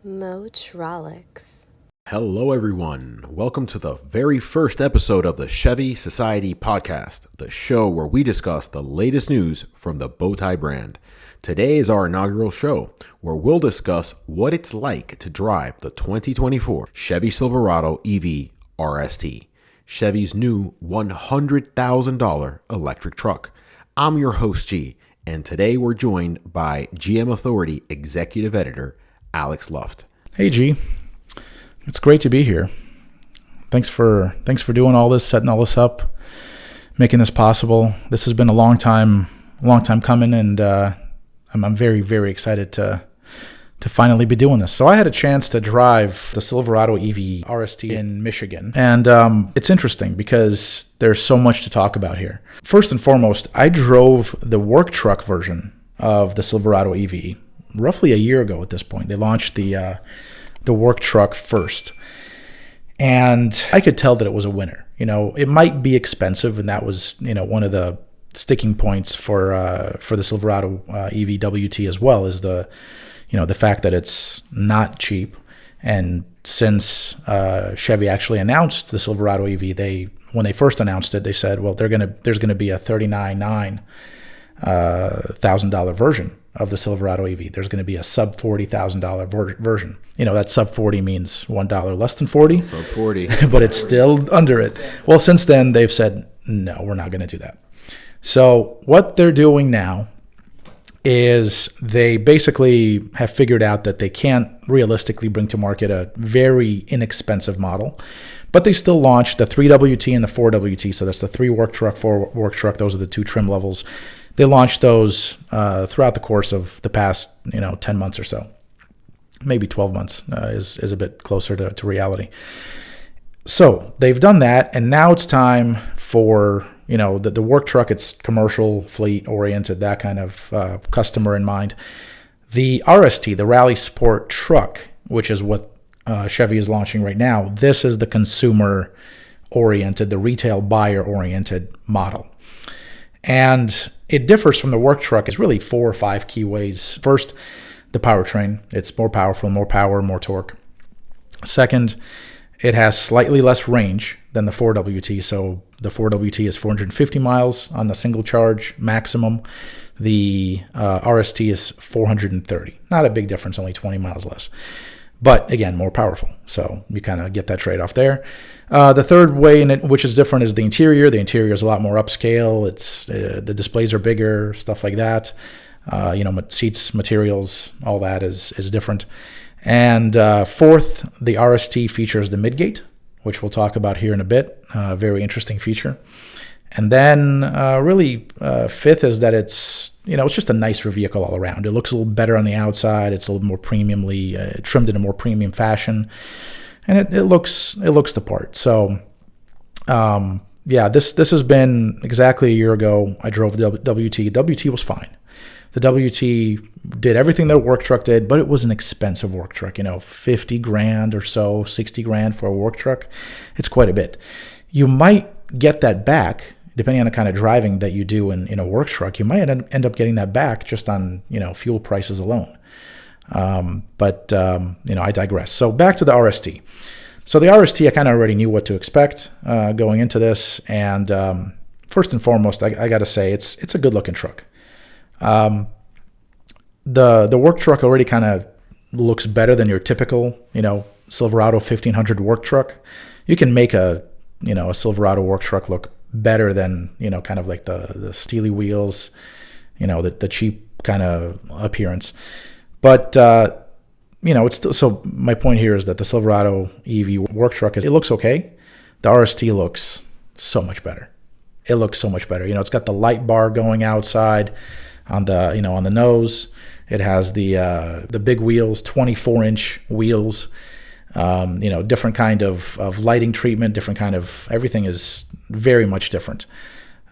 Motronics. Hello, everyone. Welcome to the very first episode of the Chevy Society Podcast, the show where we discuss the latest news from the Bowtie brand. Today is our inaugural show where we'll discuss what it's like to drive the 2024 Chevy Silverado EV RST, Chevy's new $100,000 electric truck. I'm your host, G, and today we're joined by GM Authority Executive Editor Alex Luft. Hey G, it's great to be here. Thanks for doing all this, setting all this up, making this possible. This has been a long time coming, and I'm very, very excited to finally be doing this. So I had a chance to drive the Silverado EV RST in Michigan, and it's interesting because there's so much to talk about here. First and foremost, I drove the work truck version of the Silverado EV roughly a year ago at this point. They launched the work truck first, and I could tell that it was a winner. You know, it might be expensive, and that was, you know, one of the sticking points for the Silverado EV WT as well, is the fact that it's not cheap. And since Chevy actually announced the Silverado EV, when they first announced it, they said, well, there's gonna be a $39,000 version of the Silverado EV. There's going to be a sub $40,000 version. You know, that sub 40 means $1 less than 40. Sub 40. But it's still under it. Well, since then, they've said, no, we're not going to do that. So what they're doing now is they basically have figured out that they can't realistically bring to market a very inexpensive model, but they still launched the 3WT and the 4WT. So that's the 3 work truck, 4 work truck. Those are the 2 trim levels. They launched those throughout the course of the past, 10 months or so. Maybe 12 months is a bit closer to reality. So they've done that, and now it's time for, the work truck. It's commercial, fleet oriented, that kind of customer in mind. The RST, the Rally Sport truck, which is what Chevy is launching right now, this is the consumer oriented, the retail buyer oriented model. And it differs from the work truck. It's really 4 or 5 key ways. First, the powertrain. It's more powerful, more power, more torque. Second, it has slightly less range than the 4WT. So the 4WT is 450 miles on the single charge maximum. The RST is 430. Not a big difference, only 20 miles less. But again, more powerful. So you kind of get that trade-off there. The third way in it, which is different, is the interior. The interior is a lot more upscale. It's the displays are bigger, stuff like that. Seats, materials, all that is different. And fourth, the RST features the midgate, which we'll talk about here in a bit. Very interesting feature. And then fifth is that it's just a nicer vehicle all around. It looks a little better on the outside. It's a little more premiumly trimmed in a more premium fashion, and it looks the part. So, this has been exactly a year ago. I drove the WT. WT was fine. The WT did everything that a work truck did, but it was an expensive work truck. $50,000 or so, $60,000 for a work truck. It's quite a bit. You might get that back. Depending on the kind of driving that you do in a work truck, you might end up getting that back just on fuel prices alone. But I digress. So back to the RST. So the RST, I kind of already knew what to expect going into this, and first and foremost, I got to say it's a good looking truck. The work truck already kind of looks better than your typical Silverado 1500 work truck. You can make a Silverado work truck look better than kind of like the steely wheels, the cheap kind of appearance. But it's still, so my point here is that the Silverado EV work truck it looks okay. The RST looks so much better. It looks so much better. It's got the light bar going outside on the on the nose. It has the big wheels, 24-inch wheels. Different kind of lighting treatment, different kind of everything is very much different.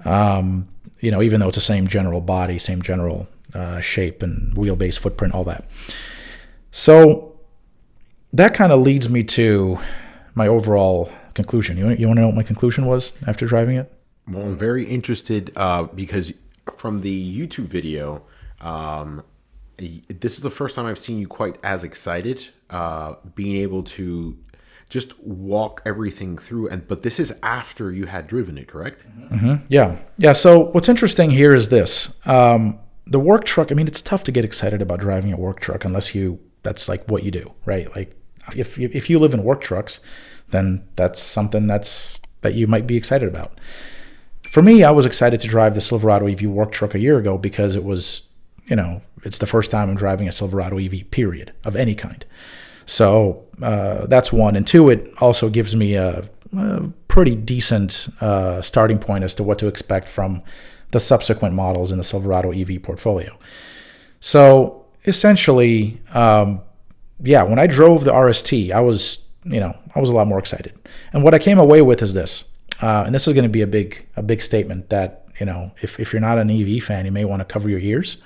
Even though it's the same general body, same general shape and wheelbase footprint, all that. So that kind of leads me to my overall conclusion. You want to know what my conclusion was after driving it? Well, I'm very interested because from the YouTube video, This is the first time I've seen you quite as excited, being able to just walk everything through. But this is after you had driven it, correct? Mm-hmm. Yeah. So what's interesting here is this: the work truck. I mean, it's tough to get excited about driving a work truck unless that's like what you do, right? Like if you live in work trucks, then that's something that you might be excited about. For me, I was excited to drive the Silverado EV work truck a year ago because it was, it's the first time I'm driving a Silverado EV, period, of any kind. So that's one. And two, it also gives me a pretty decent starting point as to what to expect from the subsequent models in the Silverado EV portfolio. So essentially, when I drove the RST, I was a lot more excited. And what I came away with is this. And this is going to be a big statement that, if you're not an EV fan, you may want to cover your ears.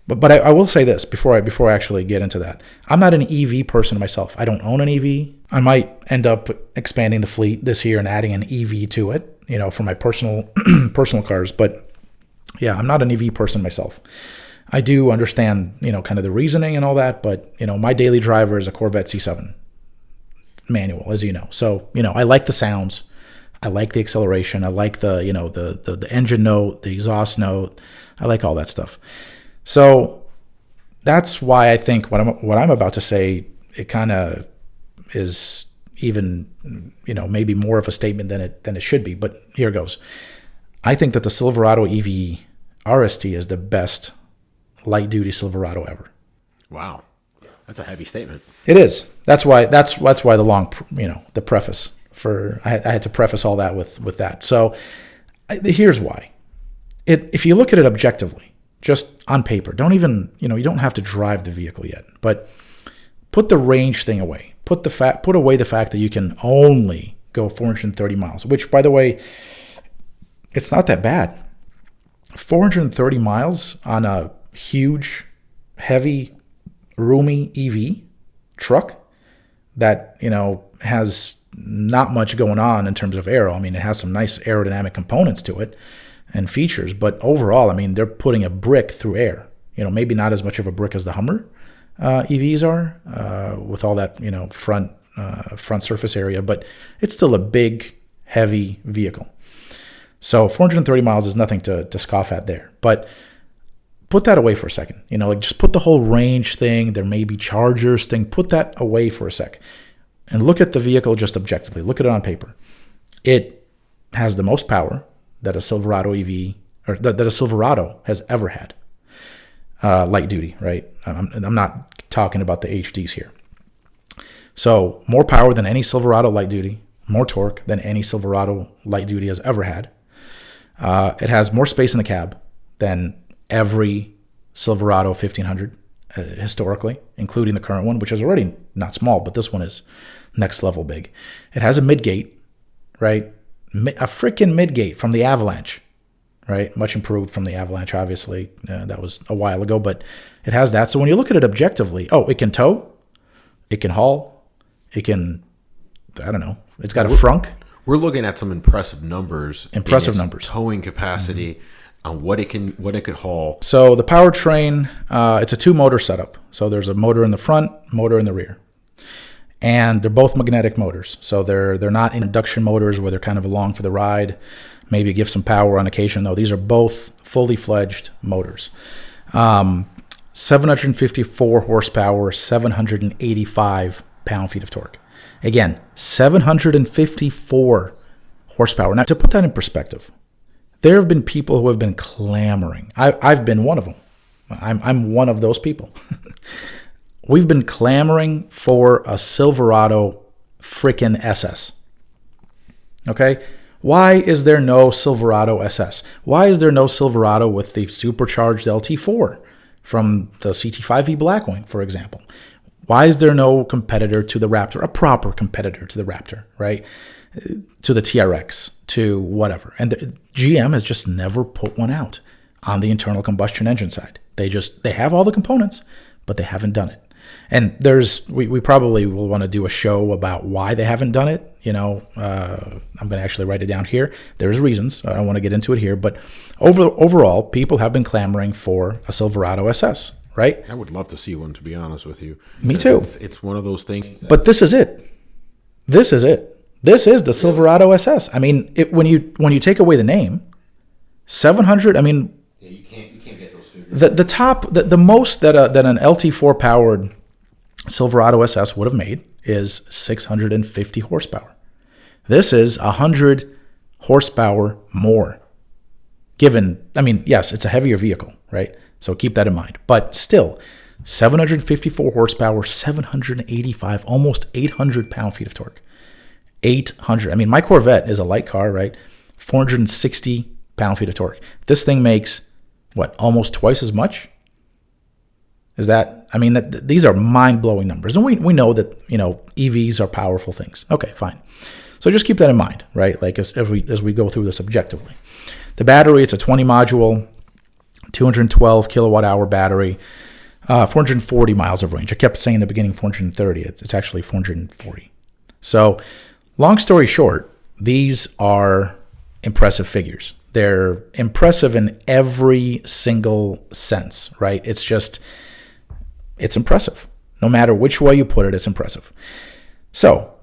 But I will say this before I actually get into that. I'm not an EV person myself. I don't own an EV. I might end up expanding the fleet this year and adding an EV to it, for my personal cars. But yeah, I'm not an EV person myself. I do understand, kind of the reasoning and all that. But, my daily driver is a Corvette C7 manual, as you know. So, I like the sounds. I like the acceleration. I like the the engine note, the exhaust note. I like all that stuff. So that's why I think what I'm about to say, it kind of is even maybe more of a statement than it should be. But here goes. I think that the Silverado EV RST is the best light duty Silverado ever. Wow, that's a heavy statement. It is. That's why the long the preface. I had to preface all that with that. So here's why. If you look at it objectively, just on paper, don't even, you don't have to drive the vehicle yet, but put the range thing away. Put away the fact that you can only go 430 miles, which, by the way, it's not that bad. 430 miles on a huge, heavy, roomy EV truck that, has not much going on in terms of aero. I mean, it has some nice aerodynamic components to it and features, but overall, I mean, they're putting a brick through air. Maybe not as much of a brick as the Hummer EVs are with all that, front surface area, but it's still a big, heavy vehicle. So 430 miles is nothing to scoff at there. But put that away for a second. Just put the whole range thing, there may be chargers thing, put that away for a sec. And look at the vehicle just objectively. Look at it on paper. It has the most power that a Silverado EV, or that a Silverado has ever had. Light duty, right? I'm not talking about the HDs here. So more power than any Silverado light duty, more torque than any Silverado light duty has ever had. It has more space in the cab than every Silverado 1500 historically, including the current one, which is already not small, but this one is next level big. It has a midgate, right? A freaking midgate from the Avalanche, right? Much improved from the Avalanche, obviously. That was a while ago, but it has that. So when you look at it objectively, it can tow, it can haul, it can, I don't know, it's got a frunk. We're looking at some impressive numbers. Towing capacity. Mm-hmm. On what it could haul. So the powertrain, it's a 2-motor setup. So there's a motor in the front, motor in the rear, and they're both magnetic motors. So they're not induction motors where they're kind of along for the ride, maybe give some power on occasion. No, these are both fully fledged motors. 754 horsepower, 785 pound-feet of torque. Again, 754 horsepower. Now, to put that in perspective, there have been people who have been clamoring. I've been one of them. I'm one of those people. We've been clamoring for a Silverado frickin' SS. Okay? Why is there no Silverado SS? Why is there no Silverado with the supercharged LT4 from the CT5V Blackwing, for example? Why is there no competitor to the Raptor, a proper competitor to the Raptor, right? To the TRX, to whatever. And GM has just never put one out on the internal combustion engine side. They have all the components, but they haven't done it. And we probably will want to do a show about why they haven't done it. I'm going to actually write it down here. There's reasons. I don't want to get into it here, but overall, people have been clamoring for a Silverado SS, right? I would love to see one, to be honest with you. Me too. It's one of those things. But this is it. This is it. This is the Silverado SS. I mean, when you take away the name, 700. I mean, yeah, you can't get those figures. The most that an LT4 powered Silverado SS would have made is 650 horsepower. This is 100 horsepower more. Given, I mean, yes, it's a heavier vehicle, right? So keep that in mind. But still, 754 horsepower, 785, almost 800 pound-feet of torque. 800. I mean, my Corvette is a light car, right? 460 pound-feet of torque. This thing makes, what, almost twice as much? Is that, I mean, these are mind-blowing numbers. And we know that, you know, EVs are powerful things. Okay, fine. So just keep that in mind, right? Like as we go through this objectively. The battery, it's a 20 module, 212 kilowatt hour battery, 440 miles of range. I kept saying in the beginning 430. It's actually 440. So long story short, these are impressive figures. They're impressive in every single sense, right? It's impressive. No matter which way you put it, it's impressive. So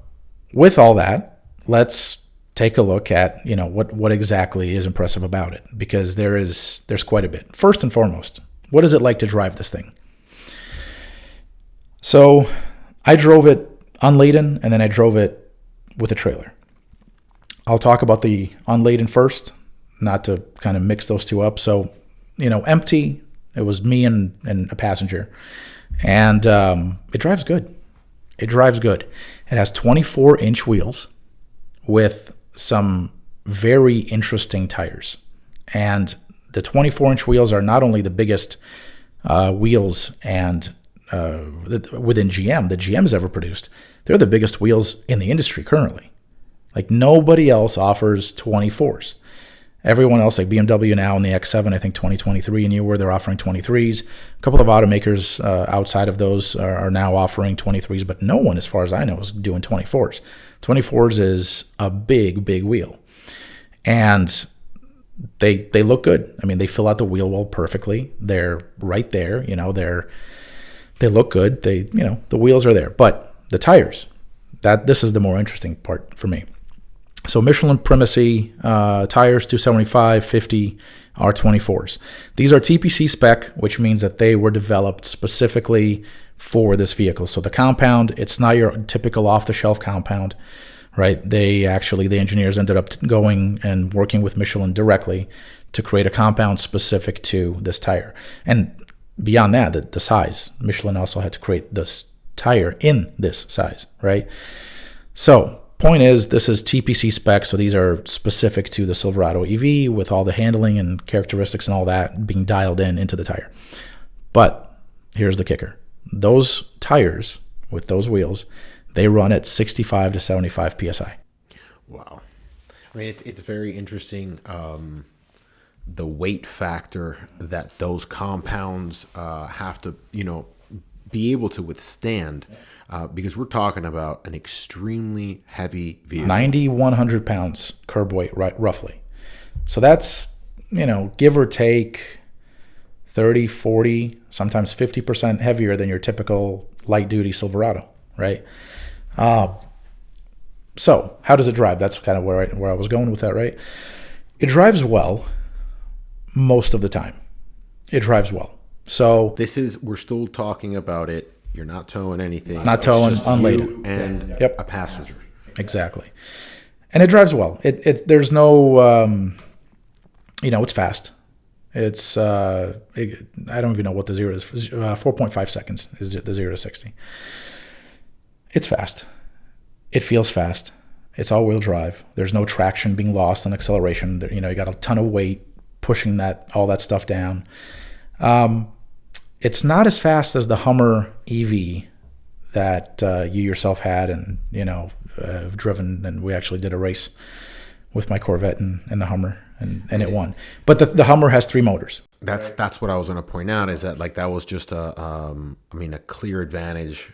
with all that, let's take a look at, you know, what exactly is impressive about it, because there's quite a bit. First and foremost, what is it like to drive this thing? So I drove it unladen, and then I drove it with a trailer. I'll talk about the unladen first, not to kind of mix those two up. So, you know, empty, it was me and a passenger, and it drives good. It drives good. It has 24-inch wheels with some very interesting tires. And the 24-inch wheels are not only the biggest wheels and within GM that GM has ever produced, they're the biggest wheels in the industry currently. Like nobody else offers 24s. Everyone else, like BMW now in the X7, I think 2023 and newer, they're offering 23s. A couple of automakers outside of those are now offering 23s, but no one, as far as I know, is doing 24s. 24s is a big, big wheel. And they look good. I mean, they fill out the wheel well perfectly. They're right there, you know, they look good. The wheels are there. But the tires, this is the more interesting part for me. So Michelin Primacy tires, 275, 50 R24s. These are TPC spec, which means that they were developed specifically for this vehicle. So the compound, it's not your typical off-the-shelf compound, right? The engineers ended up going and working with Michelin directly to create a compound specific to this tire. And beyond that, the size, Michelin also had to create this tire in this size, right? So point is, this is TPC spec, so these are specific to the Silverado EV with all the handling and characteristics and all that being dialed into the tire. But here's the kicker. Those tires with those wheels, they run at 65 to 75 PSI. Wow. I mean, it's very interesting, the weight factor that those compounds have to, you know, be able to withstand. Because we're talking about an extremely heavy vehicle. 9,100 pounds curb weight, right, roughly. So that's, you know, give or take 30, 40, sometimes 50% heavier than your typical light-duty Silverado, right? So how does it drive? That's kind of where I was going with that, right? It drives well most of the time. It drives well. So we're still talking about it. You're not towing anything. Not towing, unladen. And a passenger. Exactly. And it drives well. There's no, it's fast. It's, I don't even know what the zero is. 4.5 seconds is the 0 to 60. It's fast. It feels fast. It's all-wheel drive. There's no traction being lost on acceleration. You know, you got a ton of weight pushing all that stuff down. It's not as fast as the Hummer EV that you yourself had and, you know, driven. And we actually did a race with my Corvette and the Hummer, and it won. But the Hummer has 3 motors. That's what I was going to point out, is that like that was just a clear advantage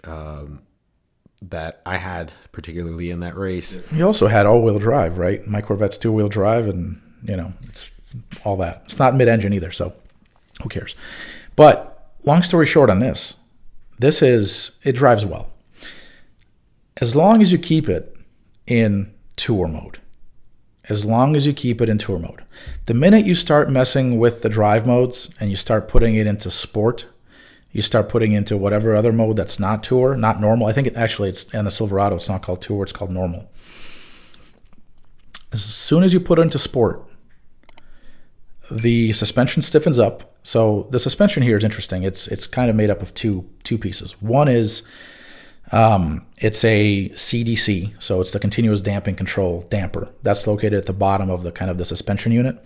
that I had, particularly in that race. You also had all-wheel drive, right? My Corvette's 2-wheel drive, and, you know, it's all that. It's not mid-engine either, so who cares? But long story short on this it drives well. As long as you keep it in tour mode. The minute you start messing with the drive modes and you start putting it into sport, you start putting into whatever other mode that's not tour, not normal. I think it's in the Silverado, it's not called tour, it's called normal. As soon as you put it into sport, the suspension stiffens up. So the suspension here is interesting. It's kind of made up of two pieces. One is it's a CDC, so it's the continuous damping control damper. That's located at the bottom of the suspension unit.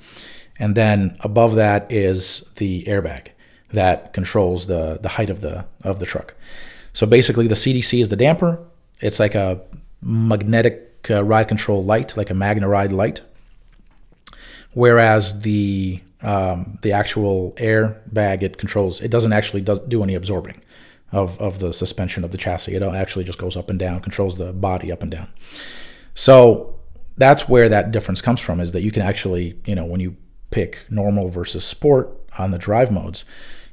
And then above that is the airbag that controls the height of the truck. So basically the CDC is the damper. It's like a magnetic ride control light, like a Magna Ride light. Whereas the actual airbag it doesn't actually do any absorbing of the suspension of the chassis. It actually just goes up and down, controls the body up and down. So that's where that difference comes from, is that you can actually, when you pick normal versus sport on the drive modes,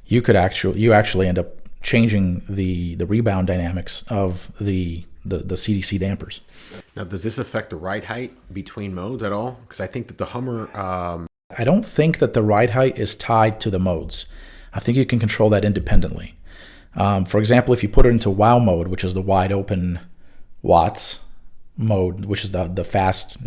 you actually end up changing the rebound dynamics of the CDC dampers. Now, does this affect the ride height between modes at all? Because I think that the Hummer... I don't think that the ride height is tied to the modes. I think you can control that independently. For example, if you put it into WOW mode, which is the wide open watts mode, which is the fast,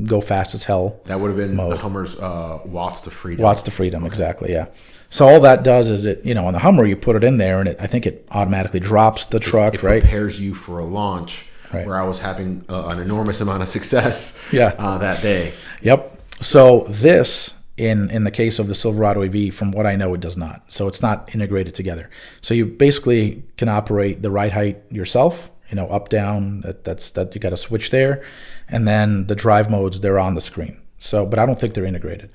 go fast as hell. That would have been mode. The Hummer's watts to freedom. Watts to freedom, okay. Exactly, yeah. So all that does is on the Hummer, you put it in there, and I think it automatically drops the truck, it right? Prepares you for a launch, right. Where I was having an enormous amount of success that day. Yep. So this... In the case of the Silverado EV, from what I know, it does not. So it's not integrated together. So you basically can operate the ride height yourself, up, down, that you got to switch there. And then the drive modes, they're on the screen. So, but I don't think they're integrated.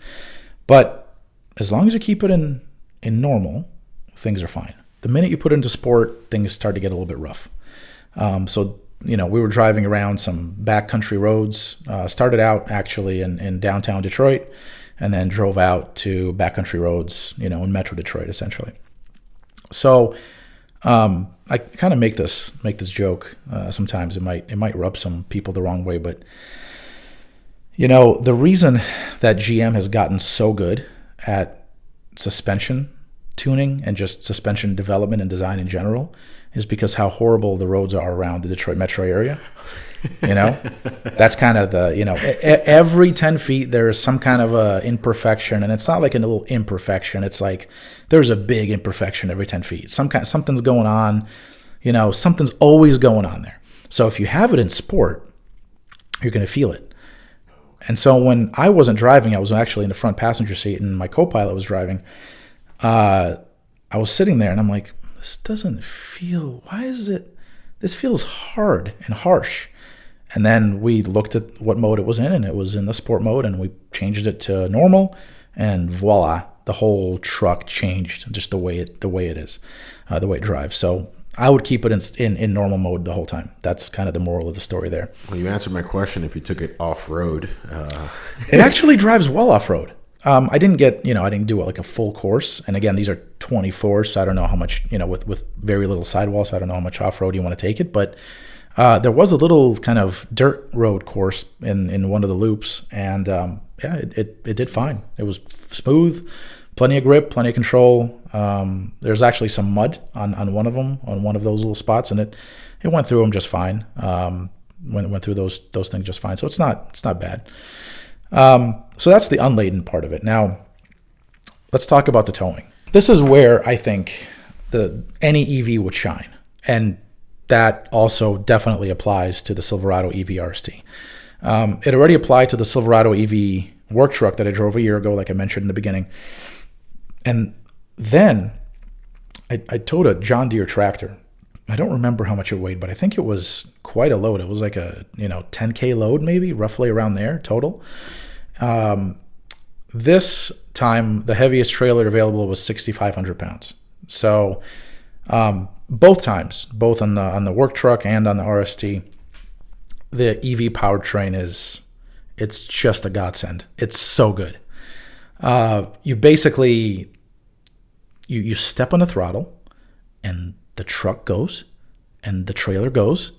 But as long as you keep it in normal, things are fine. The minute you put it into sport, things start to get a little bit rough. So we were driving around some backcountry roads, started out actually in downtown Detroit, and then drove out to backcountry roads, in Metro Detroit, essentially. So I kind of make this joke. Sometimes it might rub some people the wrong way, but the reason that GM has gotten so good at suspension tuning and just suspension development and design in general is because how horrible the roads are around the Detroit metro area. That's kind of every 10 feet there's some kind of a imperfection, and it's not like a little imperfection. It's like there's a big imperfection every 10 feet. Something's going on, something's always going on there. So if you have it in sport, you're going to feel it. And so when I wasn't driving, I was actually in the front passenger seat, and my co-pilot was driving. I was sitting there, and I'm like, this doesn't feel. Why is it? This feels hard and harsh. And then we looked at what mode it was in, and it was in the sport mode, and we changed it to normal, and voila, the whole truck changed just the way it is, the way it drives. So I would keep it in normal mode the whole time. That's kind of the moral of the story there. Well, you answered my question. If you took it off road, it actually drives well off road. I didn't do like a full course, and again, these are 24, so I don't know how much, with very little sidewall, so I don't know how much off road you want to take it, but. There was a little kind of dirt road course in one of the loops, and it did fine. It was smooth, plenty of grip, plenty of control. There's actually some mud on one of them, on one of those little spots, and it went through them just fine. Went through those things just fine. So it's not bad. So that's the unladen part of it. Now, let's talk about the towing. This is where I think any EV would shine, and that also definitely applies to the Silverado EV RST. It already applied to the Silverado EV work truck that I drove a year ago, like I mentioned in the beginning. And then I towed a John Deere tractor. I don't remember how much it weighed, but I think it was quite a load. It was like a 10K load, maybe, roughly around there total. This time, the heaviest trailer available was 6,500 pounds. So both times, both on the work truck and on the RST, the EV powertrain it's just a godsend. It's so good. You basically, you step on the throttle, and the truck goes, and the trailer goes,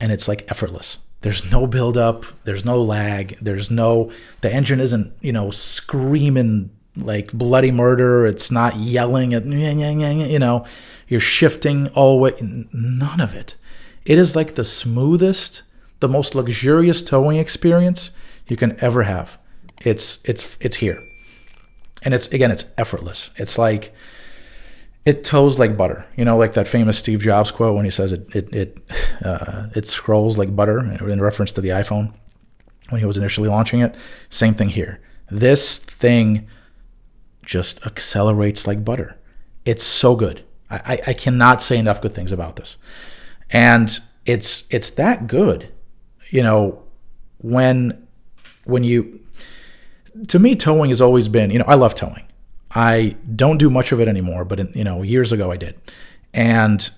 and it's like effortless. There's no buildup. There's no lag. The engine isn't, screaming like bloody murder. It's not yelling at, you're shifting all the way. None of it. It is like the smoothest, the most luxurious towing experience you can ever have. It's here. And it's effortless. It's like, it tows like butter, like that famous Steve Jobs quote when he says it scrolls like butter in reference to the iPhone when he was initially launching it. Same thing here. This thing just accelerates like butter. It's so good. I cannot say enough good things about this. And it's that good, when you, to me, towing has always been, I love towing. I don't do much of it anymore, but years ago I did. And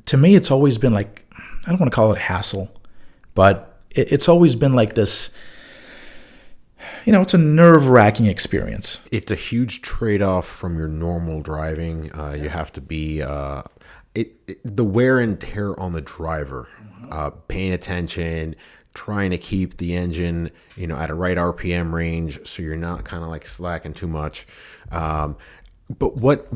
to me, it's always been like, I don't want to call it a hassle, but it's always been like this, it's a nerve-wracking experience. It's a huge trade-off from your normal driving. You have to be, the wear and tear on the driver, paying attention, trying to keep the engine, at a right RPM range, so you're not kind of like slacking too much. But what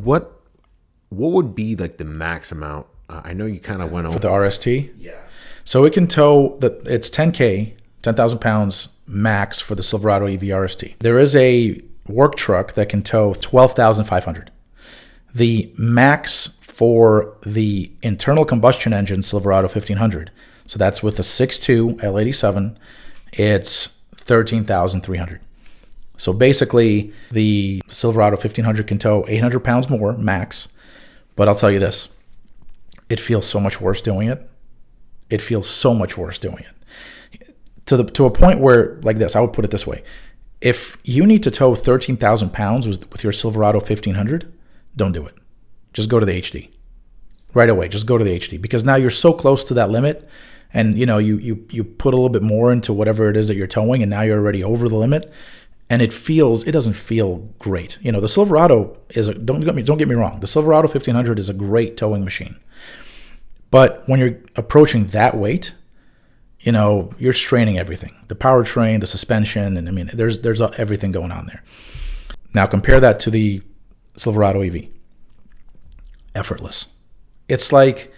would be like the max amount? I know you kind of went over for the RST. Yeah. So it can tow it's 10K, 10,000 pounds max for the Silverado EV RST. There is a work truck that can tow 12,500. The max for the internal combustion engine Silverado 1500. So that's with the 6.2 L87. It's 13,300. So basically, the Silverado 1500 can tow 800 pounds more max. But I'll tell you this, it feels so much worse doing it. It feels so much worse doing it. To a point where, like this, I would put it this way. If you need to tow 13,000 pounds with your Silverado 1500, don't do it. Just go to the HD. Right away, just go to the HD. Because now you're so close to that limit, and you put a little bit more into whatever it is that you're towing, and now you're already over the limit, and it doesn't feel great. The Silverado don't get me wrong, the Silverado 1500 is a great towing machine. But when you're approaching that weight, you're straining everything. The powertrain, the suspension, and there's everything going on there. Now compare that to the Silverado EV. Effortless. It's like,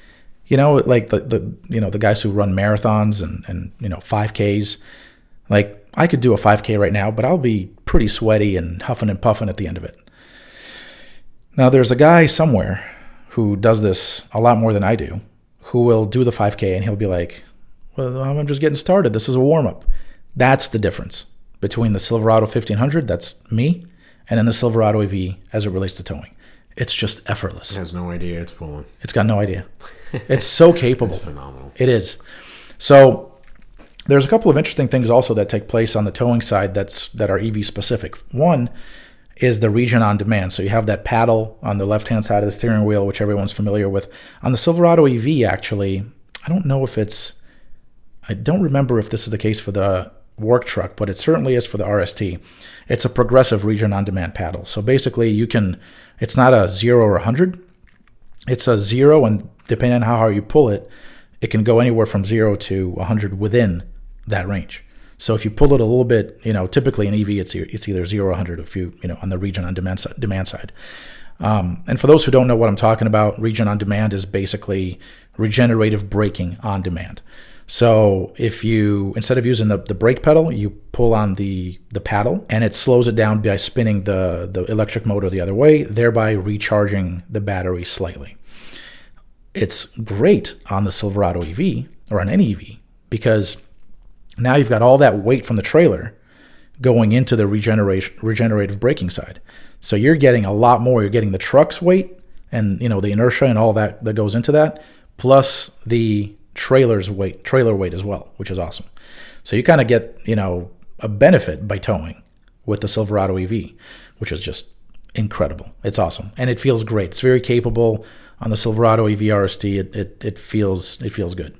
like the guys who run marathons and 5Ks. Like, I could do a 5K right now, but I'll be pretty sweaty and huffing and puffing at the end of it. Now, there's a guy somewhere who does this a lot more than I do, who will do the 5K and he'll be like, well, I'm just getting started. This is a warm-up. That's the difference between the Silverado 1500, that's me, and then the Silverado EV as it relates to towing. It's just effortless. It has no idea it's pulling. It's got no idea. It's so capable. It's phenomenal. It is. So there's a couple of interesting things also that take place on the towing side that are EV specific. One is the region on demand. So you have that paddle on the left-hand side of the steering wheel, which everyone's familiar with. On the Silverado EV, actually, I don't remember if this is the case for the work truck, but it certainly is for the RST. It's a progressive region on demand paddle. So basically it's not a 0 or 100. It's a 0, and depending on how hard you pull it, it can go anywhere from 0 to 100 within that range. So if you pull it a little bit, typically in EV, it's either 0 or 100 if you on the region on demand side. And for those who don't know what I'm talking about, region on demand is basically regenerative braking on demand. So if you, instead of using the brake pedal, you pull on the paddle, and it slows it down by spinning the electric motor the other way, thereby recharging the battery slightly. It's great on the Silverado EV, or on any EV, because now you've got all that weight from the trailer going into the regenerative braking side. So you're getting a lot more. You're getting the truck's weight and the inertia and all that goes into that, plus the trailer weight as well, which is awesome. So you kind of get, a benefit by towing with the Silverado EV, which is just incredible. It's awesome. And it feels great. It's very capable. On the Silverado EV RST, it feels good.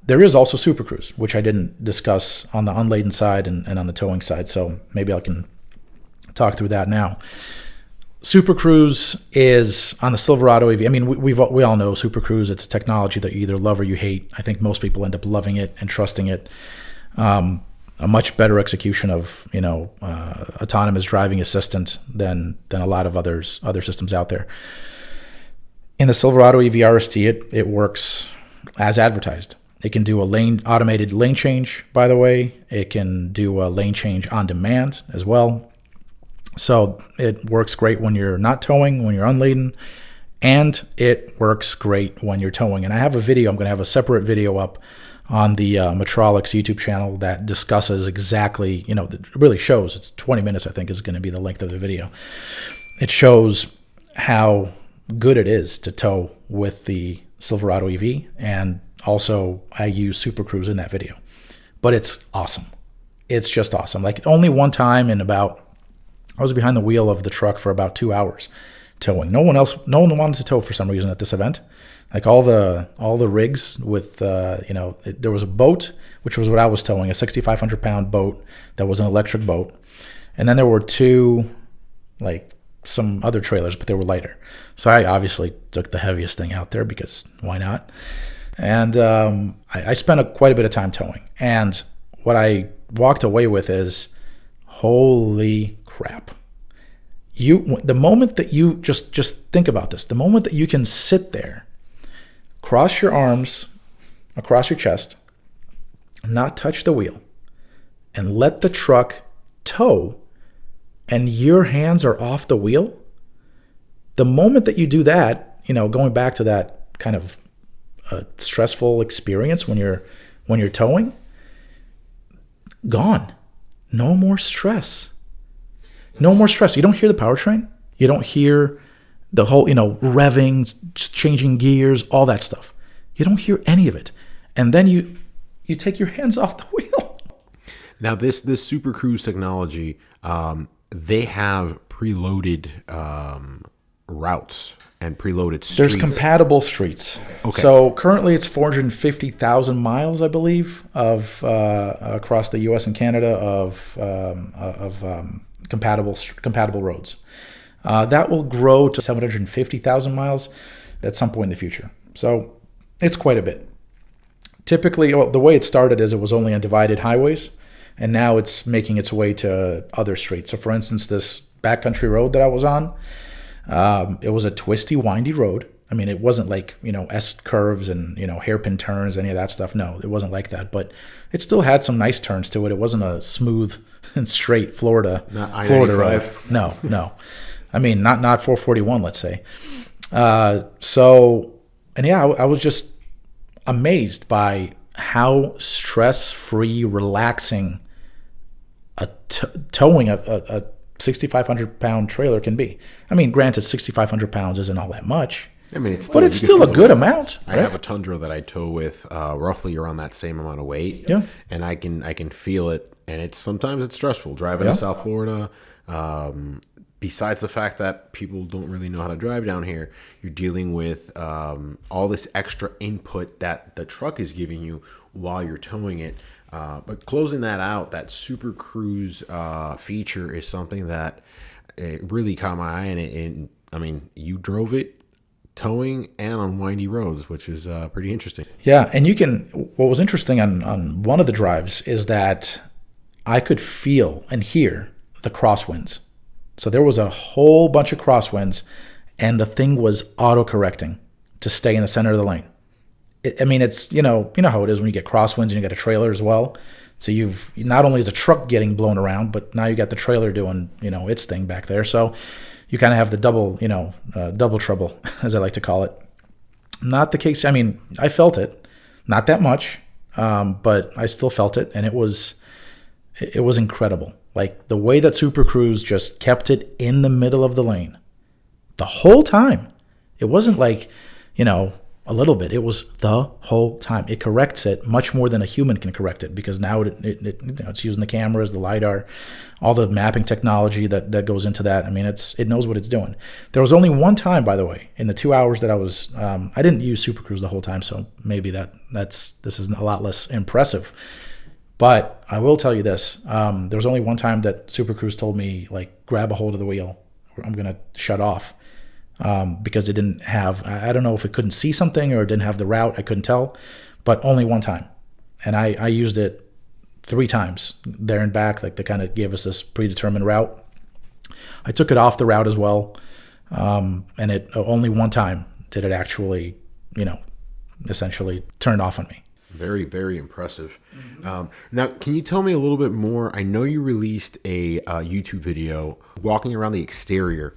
There is also Super Cruise, which I didn't discuss on the unladen side and on the towing side. So maybe I can talk through that now. Super Cruise is on the Silverado EV. I mean, we all know Super Cruise. It's a technology that you either love or you hate. I think most people end up loving it and trusting it. A much better execution of autonomous driving assistant than a lot of other systems out there. In the Silverado EV RST, it works as advertised. It can do automated lane change, by the way. It can do a lane change on demand as well. So it works great when you're not towing, when you're unladen, and it works great when you're towing. And I have a video. I'm going to have a separate video up on the Metrolix YouTube channel that discusses exactly, that really shows, it's 20 minutes, I think, is going to be the length of the video. It shows how good it is to tow with the Silverado EV, and also I use Super Cruise in that video. But it's awesome. It's just awesome. Like, only one time I was behind the wheel of the truck for about 2 hours towing. No one wanted to tow for some reason at this event. Like, all the rigs with, there was a boat, which was what I was towing, a 6,500 pound boat that was an electric boat. And then there were two, some other trailers, but they were lighter. So I obviously took the heaviest thing out there because why not? And I spent quite a bit of time towing. And what I walked away with is, holy crap. The moment that you just think about this, the moment that you can sit there, cross your arms across your chest, not touch the wheel, and let the truck tow, and your hands are off the wheel, the moment that you do that, going back to that kind of stressful experience when you're towing, gone. No more stress. No more stress. You don't hear the powertrain. You don't hear the whole, revving, changing gears, all that stuff. You don't hear any of it. And then you take your hands off the wheel. Now, this Super Cruise technology, they have preloaded routes and preloaded streets. There's compatible streets. Okay. So currently it's 450,000 miles, I believe, of across the U.S. and Canada of compatible roads. That will grow to 750,000 miles at some point in the future. So it's quite a bit. Typically, the way it started is it was only on divided highways, and now it's making its way to other streets. So, for instance, this backcountry road that I was on, it was a twisty, windy road. I mean, it wasn't like, S curves and, hairpin turns, any of that stuff. No, it wasn't like that. But it still had some nice turns to it. It wasn't a smooth and straight Florida road. No. I mean, not 441, let's say. I was just amazed by how stress-free, relaxing towing a 6,500 pound trailer can be. I mean, granted, 6,500 pounds isn't all that much. I mean, it's still a good amount. I have a Tundra that I tow with roughly around that same amount of weight. Yeah. And I can feel it, and sometimes it's stressful driving to South Florida. Besides the fact that people don't really know how to drive down here, you're dealing with all this extra input that the truck is giving you while you're towing it. But closing that out, that Super Cruise feature is something that it really caught my eye. And I mean, you drove it towing and on windy roads, which is pretty interesting. Yeah, and what was interesting on one of the drives is that I could feel and hear the crosswinds. So there was a whole bunch of crosswinds, and the thing was auto-correcting to stay in the center of the lane. It's, you know how it is when you get crosswinds and you get a trailer as well. So you've not only is a truck getting blown around, but now you got the trailer doing, its thing back there. So you kind of have the double trouble, as I like to call it. Not the case. I mean, I felt it, not that much, but I still felt it, and it was incredible. Like the way that Super Cruise just kept it in the middle of the lane the whole time. It wasn't like, a little bit. It was the whole time. It corrects it much more than a human can correct it, because now it's using the cameras, the LiDAR, all the mapping technology that goes into that. I mean, it knows what it's doing. There was only one time, by the way, in the 2 hours that I was, I didn't use Super Cruise the whole time, so maybe this is a lot less impressive. But I will tell you this: there was only one time that Super Cruise told me, like, grab a hold of the wheel shut off because it didn't have. I don't know if it couldn't see something or it didn't have the route. I couldn't tell, but only one time, and I used it 3 times there and back. Like they kind of gave us this predetermined route. I took it off the route as well, and it only one time did it actually, essentially turn off on me. Very, very impressive. Now, can you tell me a little bit more? I know you released a YouTube video walking around the exterior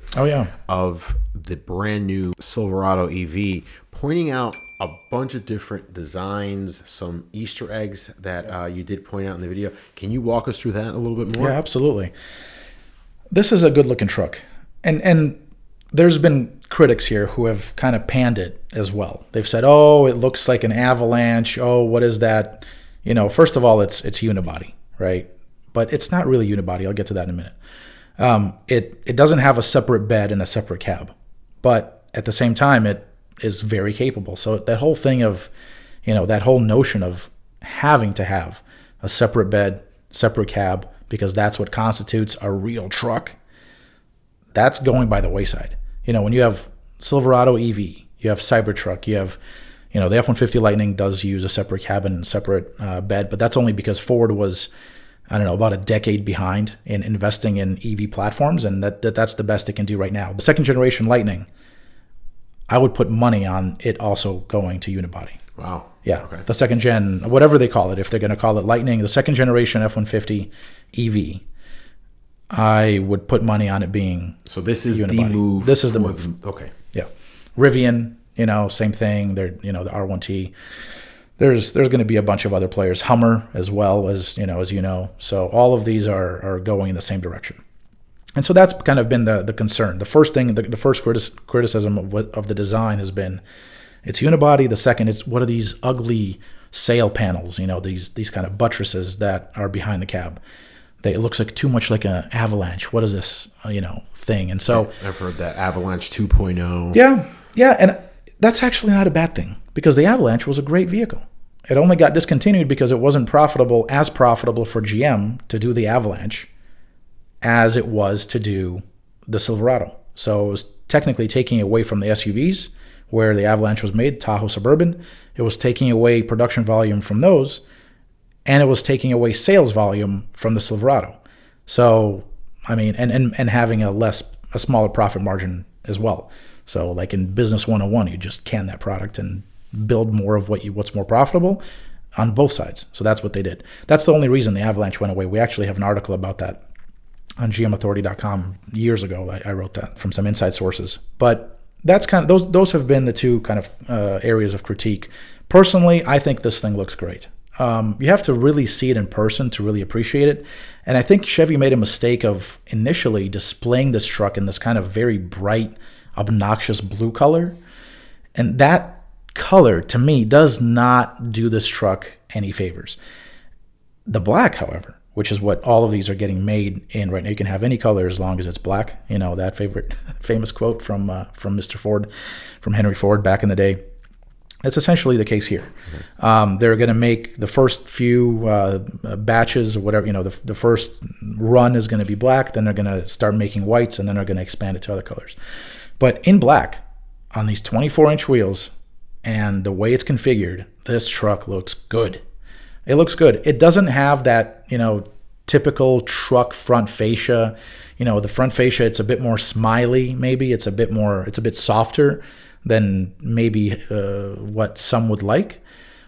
of the brand new Silverado EV, pointing out a bunch of different designs, some Easter eggs that you did point out in the video. Can you walk us through that a little bit more? Yeah, absolutely. This is a good-looking truck. And there's been critics here who have kind of panned it as well. They've said, oh, it looks like an Avalanche. Oh, what is that? First of all, it's unibody, right? But it's not really unibody. I'll get to that in a minute. It doesn't have a separate bed and a separate cab. But at the same time, it is very capable. So that whole thing of, that whole notion of having to have a separate bed, separate cab, because that's what constitutes a real truck, that's going by the wayside. When you have Silverado EV, you have Cybertruck, you have, the F-150 Lightning does use a separate cabin and separate bed, but that's only because Ford was, about a decade behind in investing in EV platforms, and that's the best it can do right now. The second generation Lightning, I would put money on it also going to unibody. Wow. Yeah. Okay. The second gen, whatever they call it, if they're going to call it Lightning, the second generation F-150 EV, I would put money on it being so this is unibody. The move. This is the move. Okay. Yeah. Rivian, same thing. They're, the R1T. There's going to be a bunch of other players. Hummer as well, as you know. So all of these are going in the same direction. And so that's kind of been the concern. The first thing, the first criticism of the design has been it's unibody. The second, it's what are these ugly sail panels, these kind of buttresses that are behind the cab. It looks like too much like an Avalanche. What is this, thing? And so I've heard that Avalanche 2.0. Yeah, and that's actually not a bad thing because the Avalanche was a great vehicle. It only got discontinued because it wasn't as profitable for GM to do the Avalanche as it was to do the Silverado. So it was technically taking away from the SUVs where the Avalanche was made, Tahoe Suburban. It was taking away production volume from those, and it was taking away sales volume from the Silverado. So, and having a smaller profit margin as well. So like in Business 101, you just can that product and build more of what's more profitable on both sides. So that's what they did. That's the only reason the Avalanche went away. We actually have an article about that on gmauthority.com years ago. I wrote that from some inside sources. But that's kind of those have been the two kind of areas of critique. Personally, I think this thing looks great. You have to really see it in person to really appreciate it. And I think Chevy made a mistake of initially displaying this truck in this kind of very bright, obnoxious blue color. And that color, to me, does not do this truck any favors. The black, however, which is what all of these are getting made in right now. You can have any color as long as it's black. That famous quote from Mr. Ford, from Henry Ford back in the day. That's essentially the case here. They're going to make the first few batches or whatever, the first run is going to be black, then they're going to start making whites, and then they're going to expand it to other colors. But in black, on these 24-inch wheels, and the way it's configured, this truck looks good. It looks good. It doesn't have that, typical truck front fascia. The front fascia, it's a bit more smiley, maybe. It's a bit softer than maybe what some would like.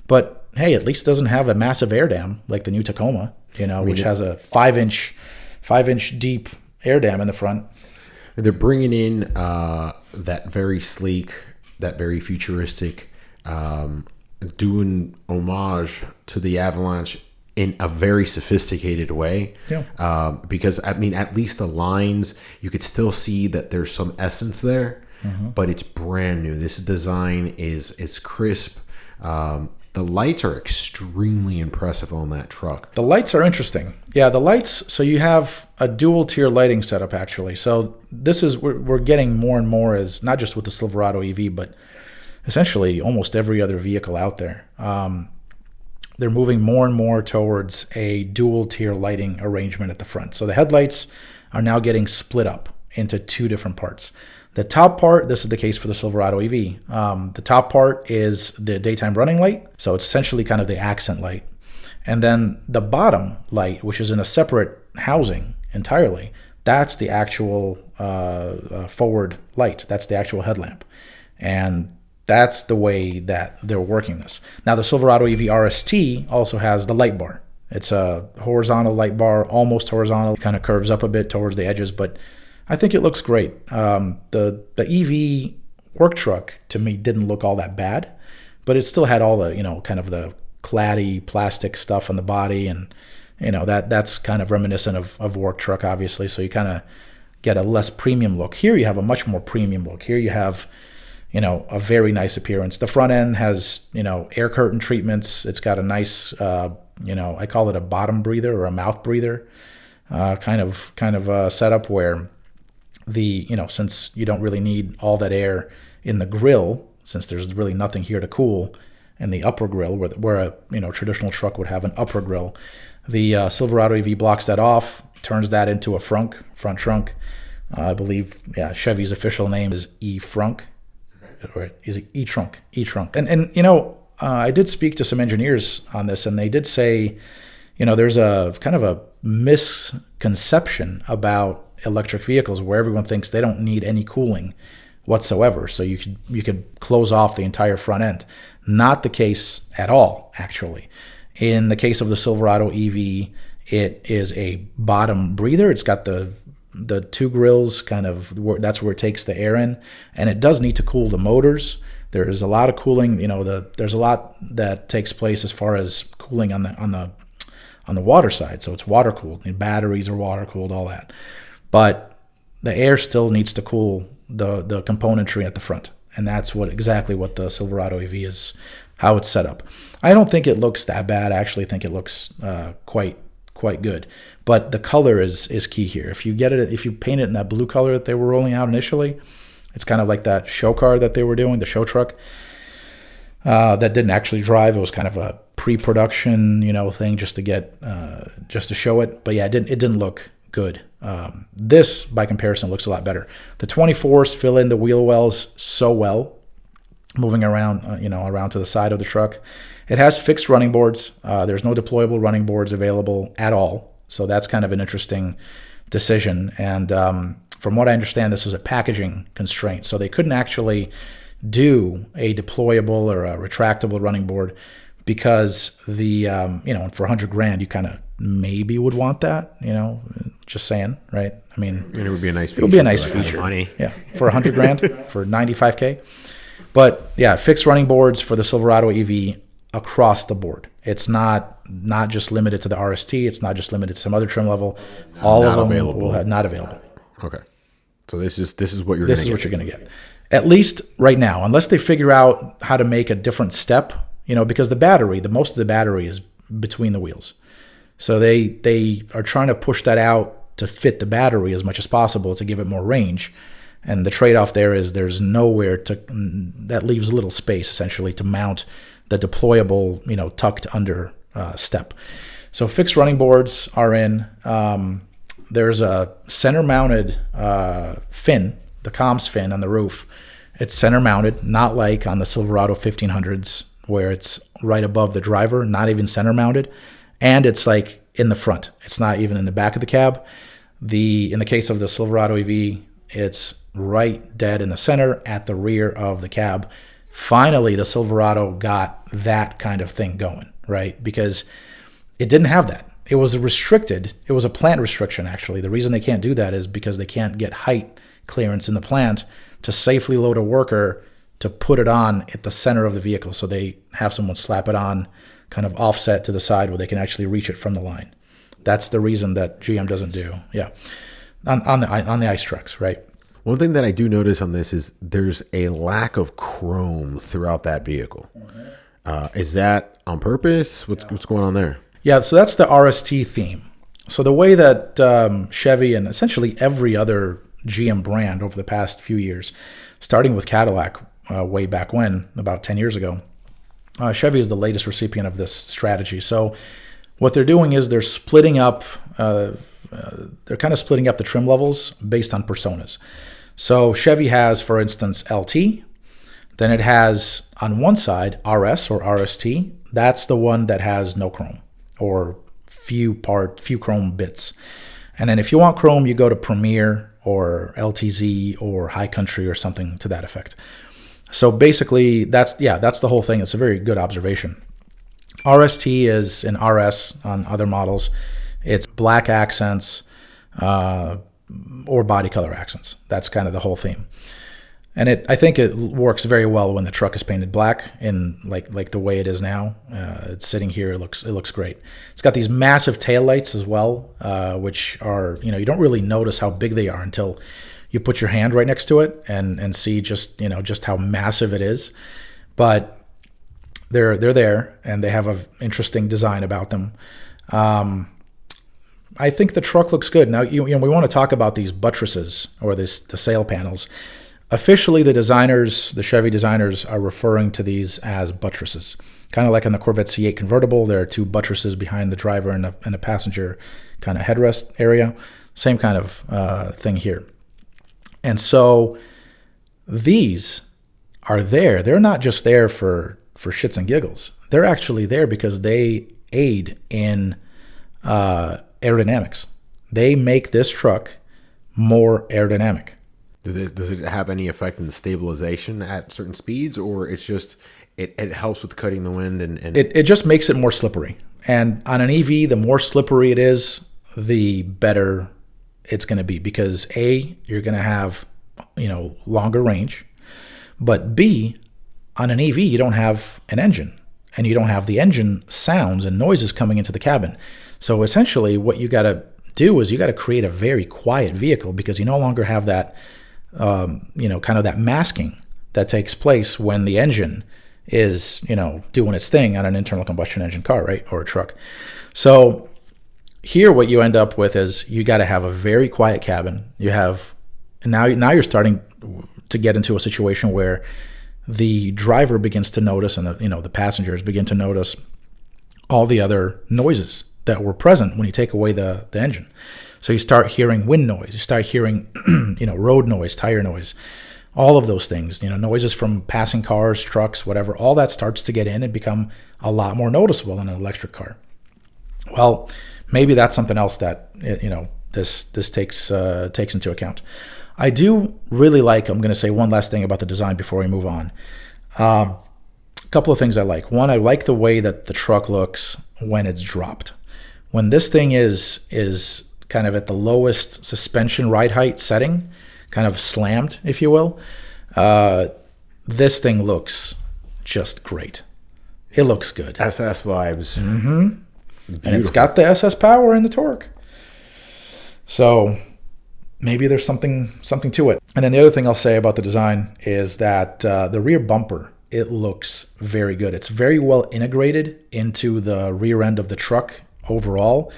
But hey, at least it doesn't have a massive air dam like the new Tacoma, which has a 5-inch deep air dam in the front. They're bringing in that very sleek, that very futuristic, doing homage to the Avalanche in a very sophisticated way. Yeah. Because, at least the lines, you could still see that there's some essence there. Mm-hmm. But it's brand new. This design is crisp. The lights are extremely impressive on that truck. The lights are interesting. Yeah, the lights. So you have a dual tier lighting setup actually. So this is we're getting more and more as not just with the Silverado EV, but essentially almost every other vehicle out there. They're moving more and more towards a dual tier lighting arrangement at the front. So the headlights are now getting split up into two different parts. The top part, this is the case for the Silverado EV. The top part is the daytime running light. So it's essentially kind of the accent light. And then the bottom light, which is in a separate housing entirely, that's the actual forward light. That's the actual headlamp. And that's the way that they're working this. Now, the Silverado EV RST also has the light bar. It's a horizontal light bar, almost horizontal. It kind of curves up a bit towards the edges, but I think it looks great. The EV work truck, to me, didn't look all that bad, but it still had all the, kind of the claddy plastic stuff on the body, and that's kind of reminiscent of work truck, obviously. So you kind of get a less premium look. Here you have a much more premium look. Here you have, a very nice appearance. The front end has, air curtain treatments. It's got a nice, I call it a bottom breather or a mouth breather kind of setup where since you don't really need all that air in the grill, since there's really nothing here to cool, and the upper grill where a traditional truck would have an upper grill, the Silverado EV blocks that off, turns that into a front trunk. I believe, Chevy's official name is E-Frunk, or is it E-Trunk? E-Trunk. And I did speak to some engineers on this, and they did say, there's a kind of a misconception about electric vehicles where everyone thinks they don't need any cooling whatsoever. So you could close off the entire front end. Not the case at all, actually. In the case of the Silverado EV, it is a bottom breather. It's got the two grills, that's where it takes the air in, and it does need to cool the motors. There's a lot of cooling. There's a lot that takes place as far as cooling on the water side. So it's water cooled. The batteries are water cooled, all that. But the air still needs to cool the componentry at the front, and that's exactly what the Silverado EV is, how it's set up. I don't think it looks that bad. I actually think it looks quite good. But the color is key here. If you paint it in that blue color that they were rolling out initially, it's kind of like that show car that they were doing, the show truck that didn't actually drive. It was kind of a pre-production, thing just to show it. But yeah, it didn't look good. This, by comparison, looks a lot better. The 24s fill in the wheel wells so well, moving around, around to the side of the truck. It has fixed running boards. There's no deployable running boards available at all. So that's kind of an interesting decision. And from what I understand, this was a packaging constraint. So they couldn't actually do a deployable or a retractable running board because for $100,000, you kind of maybe would want that, just saying, right? I mean, it would be a nice feature. It would be a nice feature. Money. Yeah, for $100,000, for $95,000. But yeah, fixed running boards for the Silverado EV across the board. It's not just limited to the RST. It's not just limited to some other trim level. All of them will have not available. Okay, so this is what you're. This is what you're going to get, at least right now, unless they figure out how to make a different step. Because most of the battery is between the wheels, so they are trying to push that out to fit the battery as much as possible to give it more range. And the trade-off there is there's nowhere that leaves little space essentially to mount the deployable, tucked under step. So fixed running boards are in. There's a center-mounted fin, the comms fin on the roof. It's center-mounted, not like on the Silverado 1500s where it's right above the driver, not even center-mounted. And it's like in the front. It's not even in the back of the cab. In the case of the Silverado EV, it's right dead in the center at the rear of the cab. Finally, the Silverado got that kind of thing going, right? Because it didn't have that. It was restricted. It was a plant restriction, actually. The reason they can't do that is because they can't get height clearance in the plant to safely load a worker to put it on at the center of the vehicle. So they have someone slap it on kind of offset to the side where they can actually reach it from the line. That's the reason that GM doesn't do. Yeah. On the ice trucks, right? One thing that I do notice on this is there's a lack of chrome throughout that vehicle. Is that on purpose? What's going on there? Yeah, so that's the RST theme. So the way that Chevy and essentially every other GM brand over the past few years, starting with Cadillac way back when, about 10 years ago, Chevy is the latest recipient of this strategy. So what they're doing is they're splitting up they're kind of splitting up the trim levels based on personas. So Chevy has, for instance, LT. Then it has on one side RS or RST. That's the one that has no chrome or few chrome bits. And then if you want chrome, you go to Premier or LTZ or High Country or something to that effect. So basically, that's the whole thing. It's a very good observation. RST is an RS on other models. It's black accents or body color accents. That's kind of the whole theme. And I think it works very well when the truck is painted black in like the way it is now. It's sitting here. It looks great. It's got these massive taillights as well, which are, you don't really notice how big they are until you put your hand right next to it and see just how massive it is. But they're there, and they have an interesting design about them. I think the truck looks good. Now, we want to talk about these buttresses or the sail panels. Officially, the Chevy designers are referring to these as buttresses. Kind of like in the Corvette C8 convertible, there are two buttresses behind the driver and a passenger kind of headrest area. Same kind of thing here. And so these are there. They're not just there for shits and giggles. They're actually there because they aid in aerodynamics. They make this truck more aerodynamic. Does it have any effect in the stabilization at certain speeds, or it's just it helps with cutting the wind and it just makes it more slippery? And on an EV, the more slippery it is, the better it's going to be, because A, you're going to have longer range, but B, on an EV you don't have an engine, and you don't have the engine sounds and noises coming into the cabin. So essentially, what you got to do is you got to create a very quiet vehicle, because you no longer have that. Kind of that masking that takes place when the engine is, doing its thing on an internal combustion engine car, right? Or a truck. So here, what you end up with is you got to have a very quiet cabin. Now you're starting to get into a situation where the driver begins to notice, and the passengers begin to notice all the other noises that were present when you take away the engine. So you start hearing wind noise, you start hearing, road noise, tire noise, all of those things, noises from passing cars, trucks, whatever, all that starts to get in and become a lot more noticeable in an electric car. Well, maybe that's something else that, this takes into account. I do really like, I'm going to say one last thing about the design before we move on. A couple of things I like. One, I like the way that the truck looks when it's dropped. When this thing is kind of at the lowest suspension ride height setting, kind of slammed, if you will, this thing looks just great. It looks good. SS vibes. Mm-hmm. And it's got the SS power and the torque. So maybe there's something to it. And then the other thing I'll say about the design is that the rear bumper, it looks very good. It's very well integrated into the rear end of the truck overall.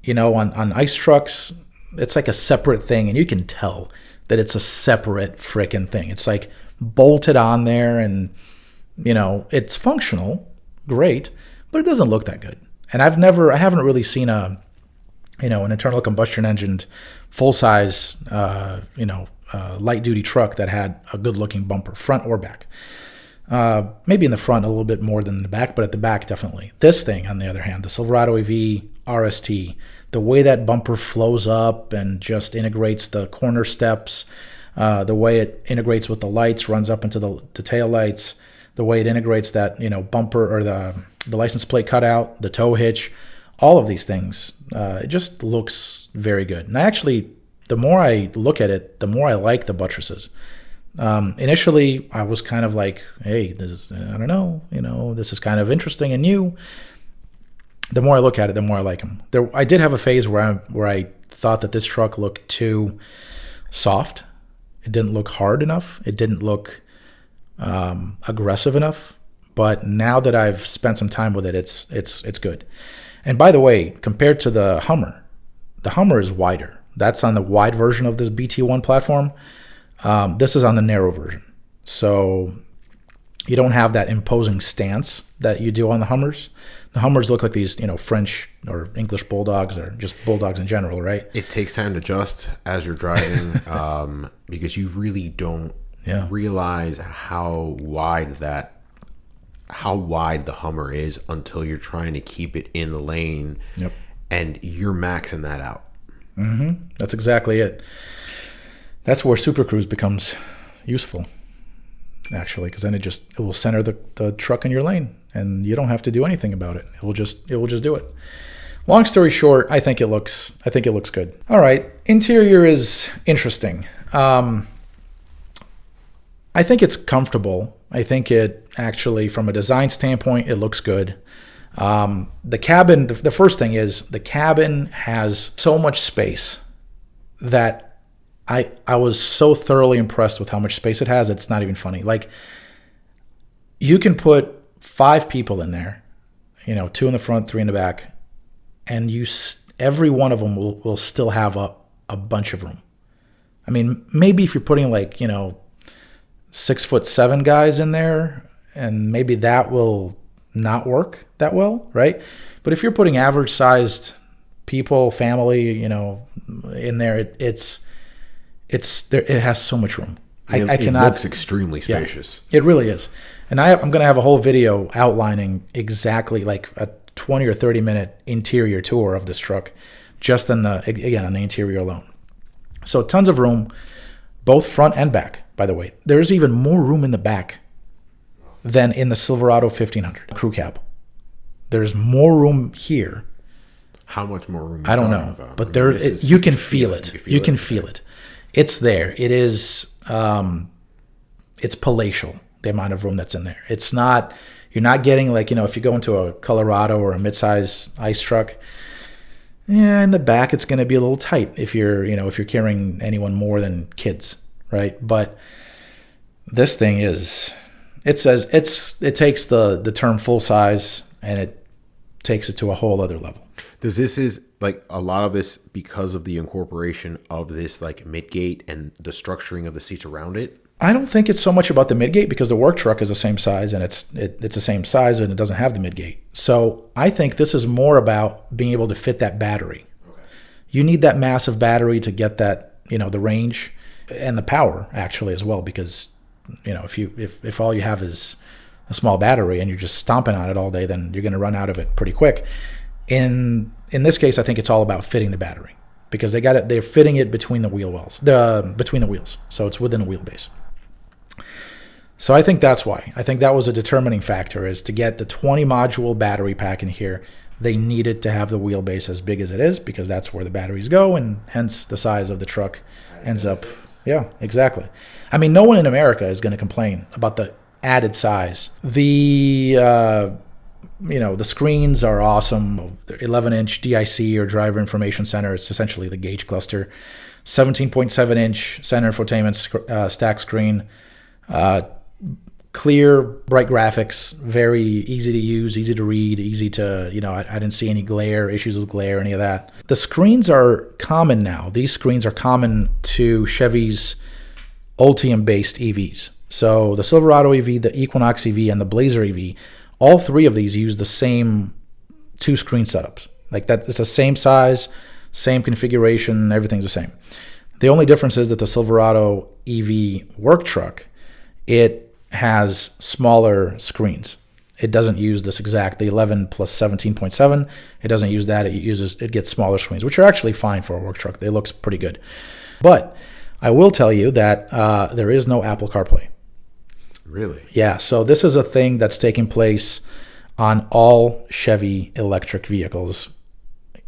On ice trucks, it's like a separate thing, and you can tell that it's a separate freaking thing. It's like bolted on there, and it's functional, great, but it doesn't look that good. And I haven't really seen an internal combustion engine, full size, light duty truck that had a good looking bumper, front or back. Maybe in the front a little bit more than the back, but at the back, definitely. This thing, on the other hand, the Silverado EV RST, the way that bumper flows up and just integrates the corner steps, the way it integrates with the lights, runs up into the tail lights, the way it integrates that, bumper or the license plate cutout, the tow hitch, all of these things, it just looks very good. And actually, the more I look at it, the more I like the buttresses. Initially, I was kind of like, hey, I don't know, this is kind of interesting and new. The more I look at it, the more I like them. I did have a phase where I thought that this truck looked too soft. It didn't look hard enough. It didn't look aggressive enough. But now that I've spent some time with it, it's good. And by the way, compared to the Hummer is wider. That's on the wide version of this BT1 platform. This is on the narrow version. So You don't have that imposing stance that you do on the Hummers. The Hummers look like these, French or English bulldogs, or just bulldogs in general, right? It takes time to adjust as you're driving, because you really don't realize how wide the Hummer is until you're trying to keep it in the lane. Yep. And you're maxing that out. Mm-hmm. That's exactly it. That's where Super Cruise becomes useful, actually, because then it will center the truck in your lane, and you don't have to do anything about it. It will just do it. Long story short, I think it looks good. All right, interior is interesting. I think it's comfortable. I think it actually, from a design standpoint, it looks good. The cabin, the first thing is the cabin has so much space that I was so thoroughly impressed with how much space it has. It's not even funny. Like, you can put 5 people in there, 2 in the front, 3 in the back, and every one of them will still have a bunch of room. I mean, maybe if you're putting 6'7" guys in there, and maybe that will not work that well, right? But if you're putting average sized people, family, in there, it has so much room. I cannot. It looks extremely spacious. Yeah, it really is. And I'm going to have a whole video outlining exactly like a 20 or 30 minute interior tour of this truck, just on the interior alone. So tons of room, both front and back, by the way. There's even more room in the back than in the Silverado 1500 crew cab. There's more room here. How much more room? I don't know, about? But you can feel it. You can feel it. It's there. It is. It's palatial, the amount of room that's in there. It's not. You're not getting if you go into a Colorado or a midsize ice truck. Yeah, in the back it's going to be a little tight if you're carrying anyone more than kids, right? But this thing is. It takes the term full size and it takes it to a whole other level. Is a lot of this because of the incorporation of this midgate and the structuring of the seats around it? I don't think it's so much about the midgate, because the work truck is the same size, and it's the same size and it doesn't have the midgate. So I think this is more about being able to fit that battery. Okay. You need that massive battery to get that, the range and the power actually as well, because if all you have is a small battery and you're just stomping on it all day, then you're going to run out of it pretty quick. In this case, I think it's all about fitting the battery, because they're fitting it between the wheel wells, between the wheels, so it's within the wheelbase. So I think that's why. I think that was a determining factor, is to get the 20 module battery pack in here. They needed to have the wheelbase as big as it is, because that's where the batteries go, and hence the size of the truck ends up. Yeah, exactly. I mean, no one in America is going to complain about the added size. The screens are awesome. 11-inch DIC, or driver information center. It's essentially the gauge cluster. 17.7-inch center infotainment stack screen. Clear, bright graphics. Very easy to use, easy to read, easy to, I didn't see any issues with glare, any of that. The screens are common now. These screens are common to Chevy's Ultium-based EVs. So the Silverado EV, the Equinox EV, and the Blazer EV, all 3 of these use the same 2 screen setups. It's the same size, same configuration, everything's the same. The only difference is that the Silverado EV work truck, it has smaller screens. It doesn't use this the 11 plus 17.7. It doesn't use that. It gets smaller screens, which are actually fine for a work truck. They looks pretty good. But I will tell you that there is no Apple CarPlay. Really? Yeah. So this is a thing that's taking place on all Chevy electric vehicles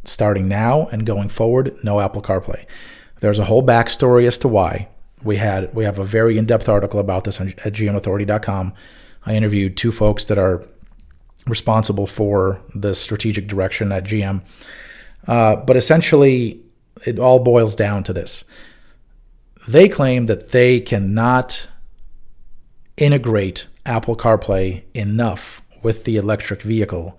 starting now and going forward. No Apple CarPlay. There's a whole backstory as to why. We have a very in-depth article about this at gmauthority.com. I interviewed 2 folks that are responsible for the strategic direction at GM. But essentially, it all boils down to this. They claim that they cannot integrate Apple CarPlay enough with the electric vehicle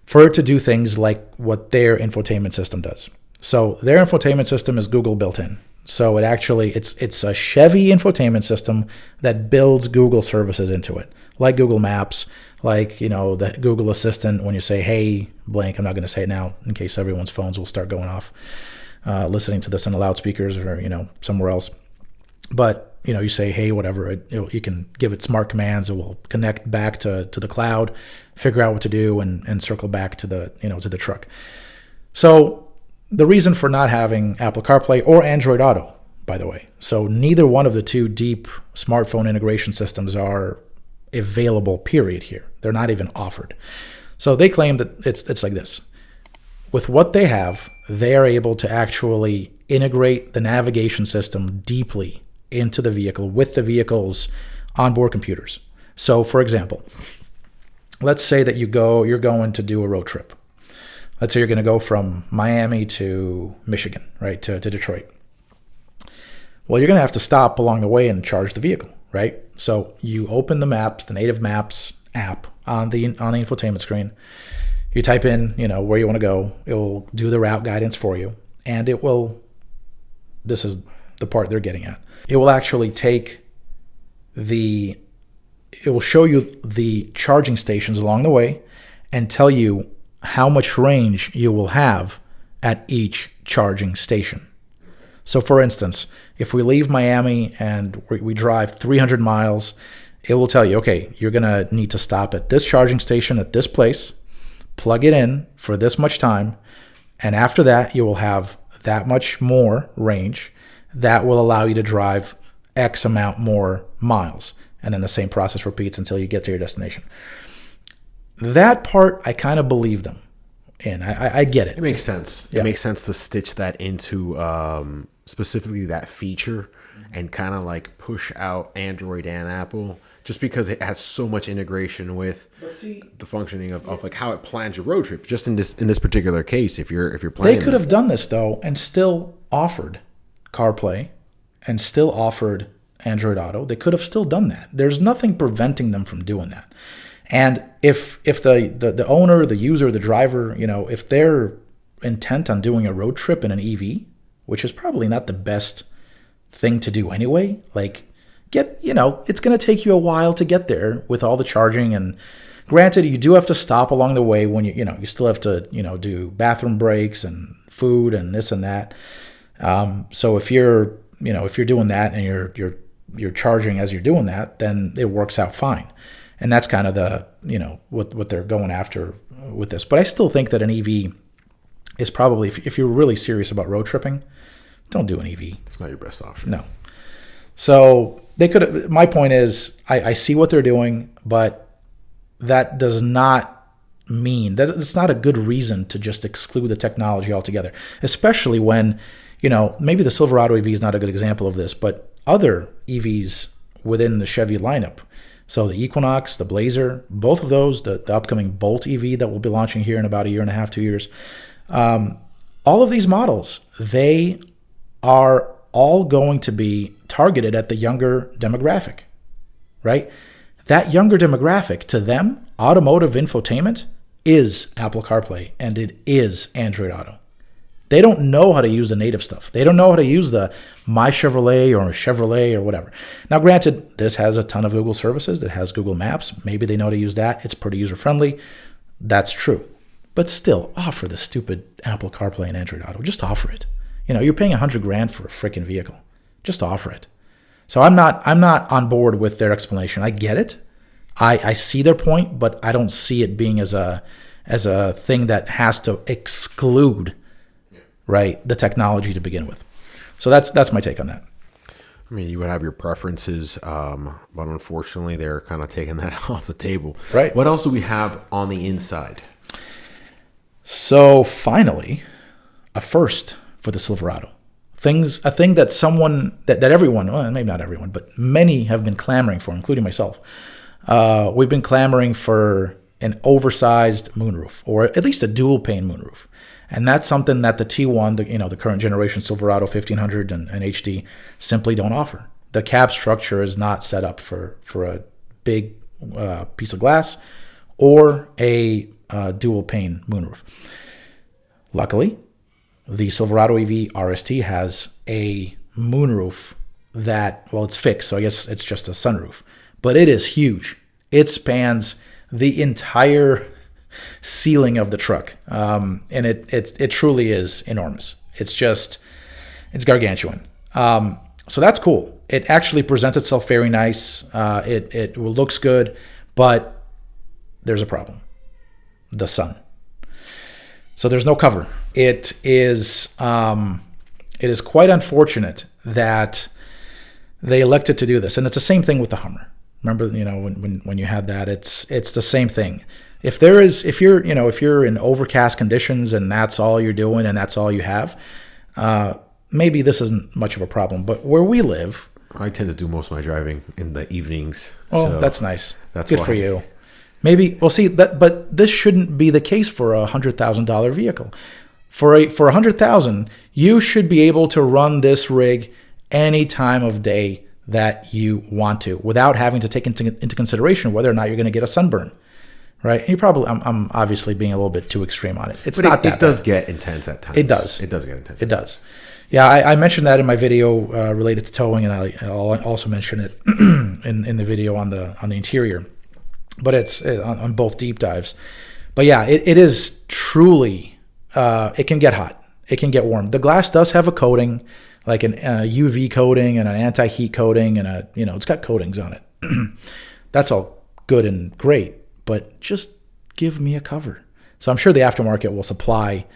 for it to do things like what their infotainment system does. So their infotainment system is Google built in. So it's a Chevy infotainment system that builds Google services into it, like Google Maps, like, the Google Assistant. When you say, hey, blank, I'm not going to say it now in case everyone's phones will start going off, listening to this on the loudspeakers or, somewhere else. But, you say, hey, whatever, you can give it smart commands. It will connect back to the cloud, figure out what to do, and circle back to the truck. So the reason for not having Apple CarPlay or Android Auto, by the way, so neither one of the two deep smartphone integration systems are available, period, here. They're not even offered. So they claim that it's like this. With what they have, they are able to actually integrate the navigation system deeply into the vehicle with the vehicle's onboard computers. So, for example, let's say that you're going to do a road trip. Let's say you're going to go from Miami to Michigan, right, to Detroit. Well, you're going to have to stop along the way and charge the vehicle, right? So you open the maps, the native maps app on the infotainment screen. You type in, where you want to go. It will do the route guidance for you, and it will. This is the part they're getting at. It will actually it will show you the charging stations along the way and tell you how much range you will have at each charging station. So for instance, if we leave Miami and we drive 300 miles, it will tell you, okay, you're going to need to stop at this charging station at this place, plug it in for this much time, and after that, you will have that much more range that will allow you to drive X amount more miles. And then the same process repeats until you get to your destination. That part, I kind of believe them in. I get it. It makes sense. Yeah. It makes sense to stitch that into specifically that feature and kind of like push out Android and Apple just because it has so much integration with the functioning of like how it plans your road trip. Just in this particular case, if you're planning, they could have done this though and still offered CarPlay and still offered Android Auto. They could have still done that. There's nothing preventing them from doing that. And if the owner, the user, the driver, if they're intent on doing a road trip in an EV, which is probably not the best thing to do anyway, like it's going to take you a while to get there with all the charging. And granted, you do have to stop along the way when you still have to, do bathroom breaks and food and this and that. So if you're doing that and you're charging as you're doing that, then it works out fine. And that's kind of the, what they're going after with this. But I still think that an EV is probably, if you're really serious about road tripping, don't do an EV. It's not your best option. No. So they could. My point is, I see what they're doing, but that does not mean that it's not a good reason to just exclude the technology altogether. Especially when, maybe the Silverado EV is not a good example of this, but other EVs within the Chevy lineup. So the Equinox, the Blazer, both of those, the upcoming Bolt EV that we'll be launching here in about a year and a half, 2 years. All of these models, they are all going to be targeted at the younger demographic, right? That younger demographic, to them, automotive infotainment is Apple CarPlay and it is Android Auto. They don't know how to use the native stuff. They don't know how to use the My Chevrolet or Chevrolet or whatever. Now, granted, this has a ton of Google services. It has Google Maps. Maybe they know how to use that. It's pretty user-friendly. That's true. But still, offer the stupid Apple CarPlay and Android Auto. Just offer it. You're paying $100,000 for a freaking vehicle. Just offer it. So I'm not on board with their explanation. I get it. I see their point, but I don't see it being as a thing that has to exclude, right, the technology to begin with. So that's my take on that. I mean, you would have your preferences, but unfortunately, they're kind of taking that off the table. Right. What else do we have on the inside? So finally, a first for the Silverado. A thing that that everyone, well, maybe not everyone, but many have been clamoring for, including myself. We've been clamoring for an oversized moonroof, or at least a dual pane moonroof. And that's something that the T1, the current generation Silverado 1500 and HD simply don't offer. The cab structure is not set up for a big piece of glass or a dual pane moonroof. Luckily, the Silverado EV RST has a moonroof that, well, it's fixed, so I guess it's just a sunroof. But it is huge, It spans the entire ceiling of the truck, and it truly is enormous. It's gargantuan. So that's cool. It actually presents itself very nice. It looks good, but there's a problem: the sun. So there's no cover. It is quite unfortunate that they elected to do this, and it's the same thing with the Hummer. Remember, when you had that, it's the same thing. If you're in overcast conditions and that's all you're doing and that's all you have, maybe this isn't much of a problem. But where we live, I tend to do most of my driving in the evenings. Oh, so that's nice. That's good for you. Maybe we'll see that, but this shouldn't be the case for a $100,000 vehicle. For $100,000, you should be able to run this rig any time of day that you want to, without having to take into consideration whether or not you're going to get a sunburn, right? And I'm obviously being a little bit too extreme on it. It does get intense at times. It does. It does get intense. It does. Yeah, I mentioned that in my video related to towing, and I'll also mention it in the video on the interior. But it's on both deep dives. But yeah, it is truly. It can get hot. It can get warm. The glass does have a coating, like an UV coating and an anti-heat coating, and it's got coatings on it. That's all good and great, but just give me a cover. So I'm sure the aftermarket will supply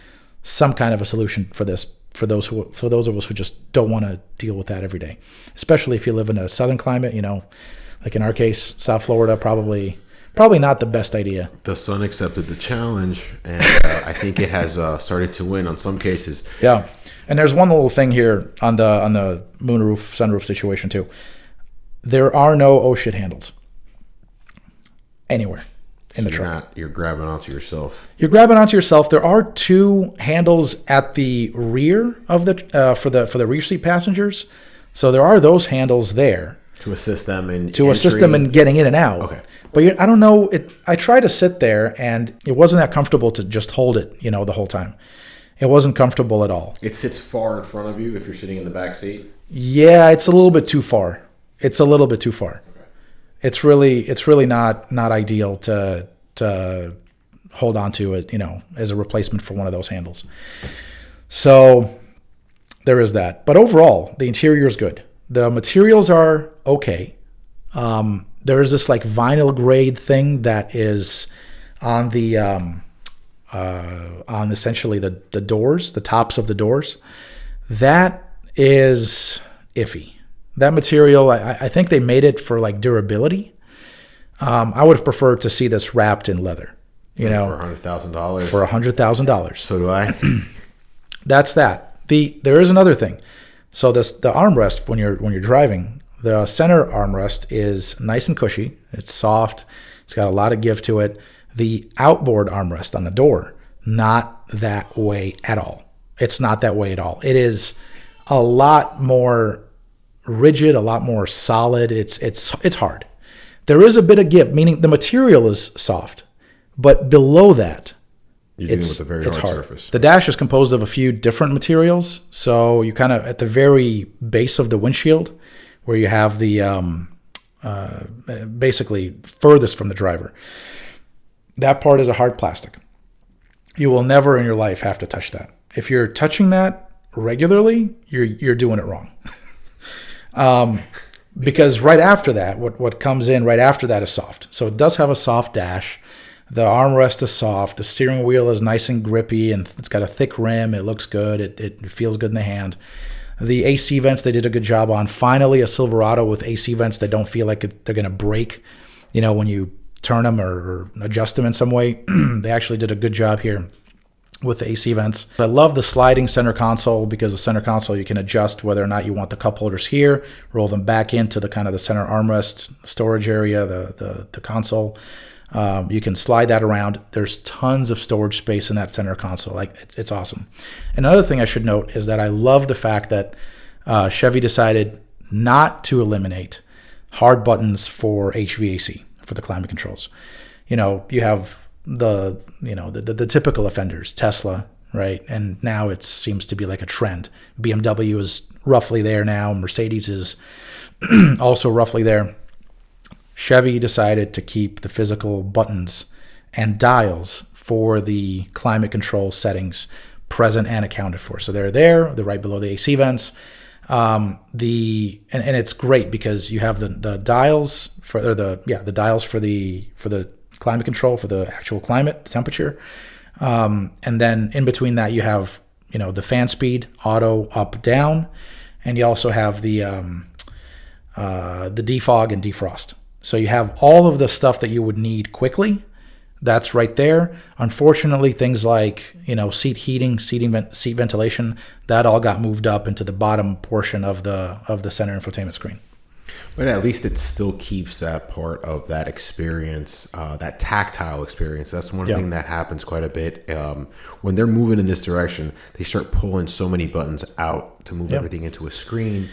some kind of a solution for this for those of us who just don't want to deal with that every day, especially if you live in a southern climate. Like in our case, South Florida, probably not the best idea. The sun accepted the challenge, and I think it has started to win on some cases. Yeah. And there's one little thing here on the moonroof, sunroof situation too. There are no oh shit handles anywhere in the truck. You're grabbing onto yourself. You're grabbing onto yourself. There are two handles at the rear of the for the rear seat passengers. So there are those handles there to assist them in getting in and out. Okay. But I don't know. I tried to sit there, and it wasn't that comfortable to just hold it, the whole time. It wasn't comfortable at all. It sits far in front of you if you're sitting in the back seat? Yeah, it's a little bit too far. Okay. It's really not ideal to hold on to it, as a replacement for one of those handles. So there is that. But overall, the interior is good. The materials are okay. There is this like vinyl grade thing that is on the on essentially the doors, the tops of the doors. That is iffy. That material, I think they made it for like durability. I would have preferred to see this wrapped in leather. For $100,000. For $100,000. So do I. That's that. There is another thing. So the armrest when you're driving, the center armrest is nice and cushy. It's soft. It's got a lot of give to it. The outboard armrest on the door, not that way at all. It's not that way at all. It is a lot more rigid, a lot more solid. It's hard. There is a bit of give, meaning the material is soft, but below that, it's very hard surface. The dash is composed of a few different materials, so you kind of at the very base of the windshield, where you have the basically furthest from the driver. That part is a hard plastic. You will never in your life have to touch that. If you're touching that regularly, you're doing it wrong. Because right after that, what comes in right after that is soft. So it does have a soft dash. The armrest is soft. The steering wheel is nice and grippy, and it's got a thick rim. It looks good. It feels good in the hand. The AC vents, they did a good job on. Finally, a Silverado with AC vents that don't feel like they're going to break, when you turn them or adjust them in some way. They actually did a good job here with the AC vents. I love the sliding center console, because the center console, you can adjust whether or not you want the cup holders here, roll them back into the kind of the center armrest storage area, the console. You can slide that around. There's tons of storage space in that center console. It's awesome. Another thing I should note is that I love the fact that Chevy decided not to eliminate hard buttons for HVAC, for the climate controls. You have the typical offenders, Tesla, right? And now it seems to be like a trend. BMW is roughly there now. Mercedes is also roughly there. Chevy decided to keep the physical buttons and dials for the climate control settings present and accounted for. So they're there. They're right below the AC vents. And it's great because you have the dials for the dials for the climate control, for the actual climate, the temperature. And then in between that, you have, the fan speed, auto, up, down. And you also have the defog and defrost. So you have all of the stuff that you would need quickly. That's right there. Unfortunately, things like, seat heating, seat ventilation, that all got moved up into the bottom portion of the center infotainment screen. But at least it still keeps that part of that experience, that tactile experience. That's one thing that happens quite a bit. When they're moving in this direction, they start pulling so many buttons out to move everything into a screen.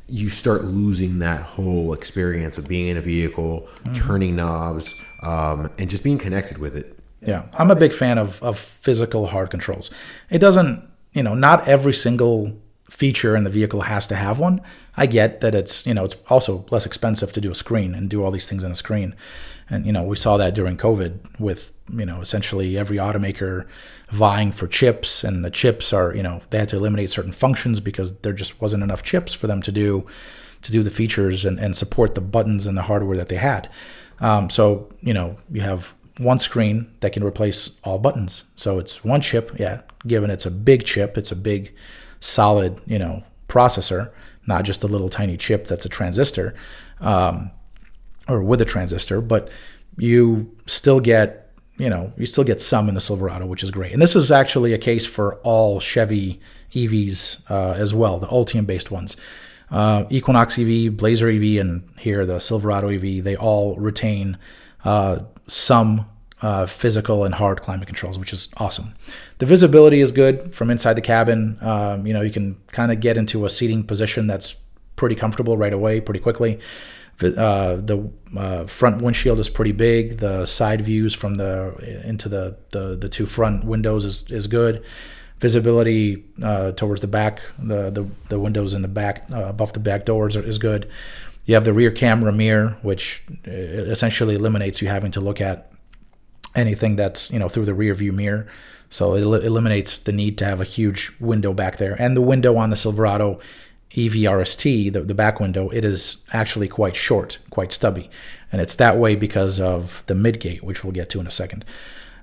You start losing that whole experience of being in a vehicle, turning knobs, and just being connected with it. Yeah, I'm a big fan of physical hard controls. It doesn't, not every single feature in the vehicle has to have one. I get that it's also less expensive to do a screen and do all these things on a screen. And, we saw that during COVID with, essentially every automaker vying for chips, and the chips are, they had to eliminate certain functions because there just wasn't enough chips for them to do the features and support the buttons and the hardware that they had. So, you have one screen that can replace all buttons. So it's one chip, given it's a big chip, it's a big solid, processor, not just a little tiny chip that's a transistor, or with a transistor, but you still get some in the Silverado, which is great. And this is actually a case for all Chevy EVs as well, the Ultium-based ones. Equinox EV, Blazer EV, and here the Silverado EV, they all retain some physical and hard climate controls, which is awesome. The visibility is good from inside the cabin. You can kind of get into a seating position that's pretty comfortable right away, pretty quickly. The front windshield is pretty big. The side views from into the two front windows is good. Visibility towards the back, the windows in the back above the back doors is good. You have the rear camera mirror, which essentially eliminates you having to look at anything that's through the rear view mirror. So it eliminates the need to have a huge window back there. And the window on the Silverado EV RST, the back window, it is actually quite short, quite stubby. And it's that way because of the midgate, which we'll get to in a second.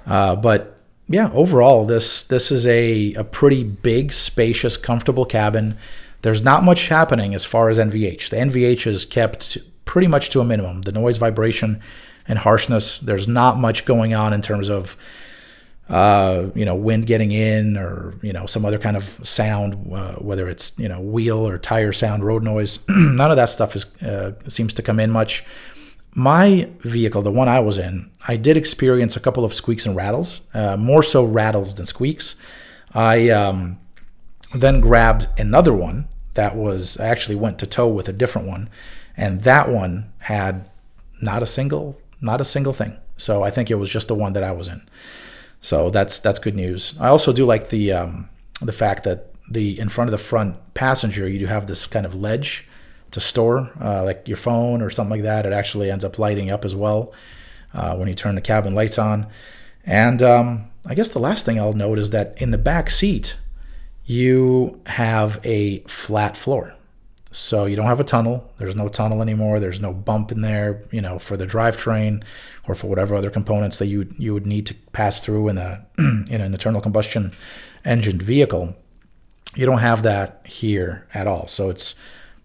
But yeah, overall, this is a pretty big, spacious, comfortable cabin. There's not much happening as far as NVH. The NVH is kept pretty much to a minimum. The noise, vibration, and harshness, there's not much going on in terms of wind getting in or some other kind of sound, whether it's wheel or tire sound, road noise. None of that stuff seems to come in much. My vehicle, the one I was in, I did experience a couple of squeaks and rattles, more so rattles than squeaks. I then grabbed another one I actually went to tow with a different one, and that one had not a single thing. So I think it was just the one that I was in. So that's good news. I also do like the fact that in front of the front passenger, you do have this kind of ledge to store like your phone or something like that. It actually ends up lighting up as well when you turn the cabin lights on. And I guess the last thing I'll note is that in the back seat, you have a flat floor. So you don't have a tunnel. There's no tunnel anymore. There's no bump in there, for the drivetrain or for whatever other components that you would need to pass through in an internal combustion engine vehicle. You don't have that here at all. So it's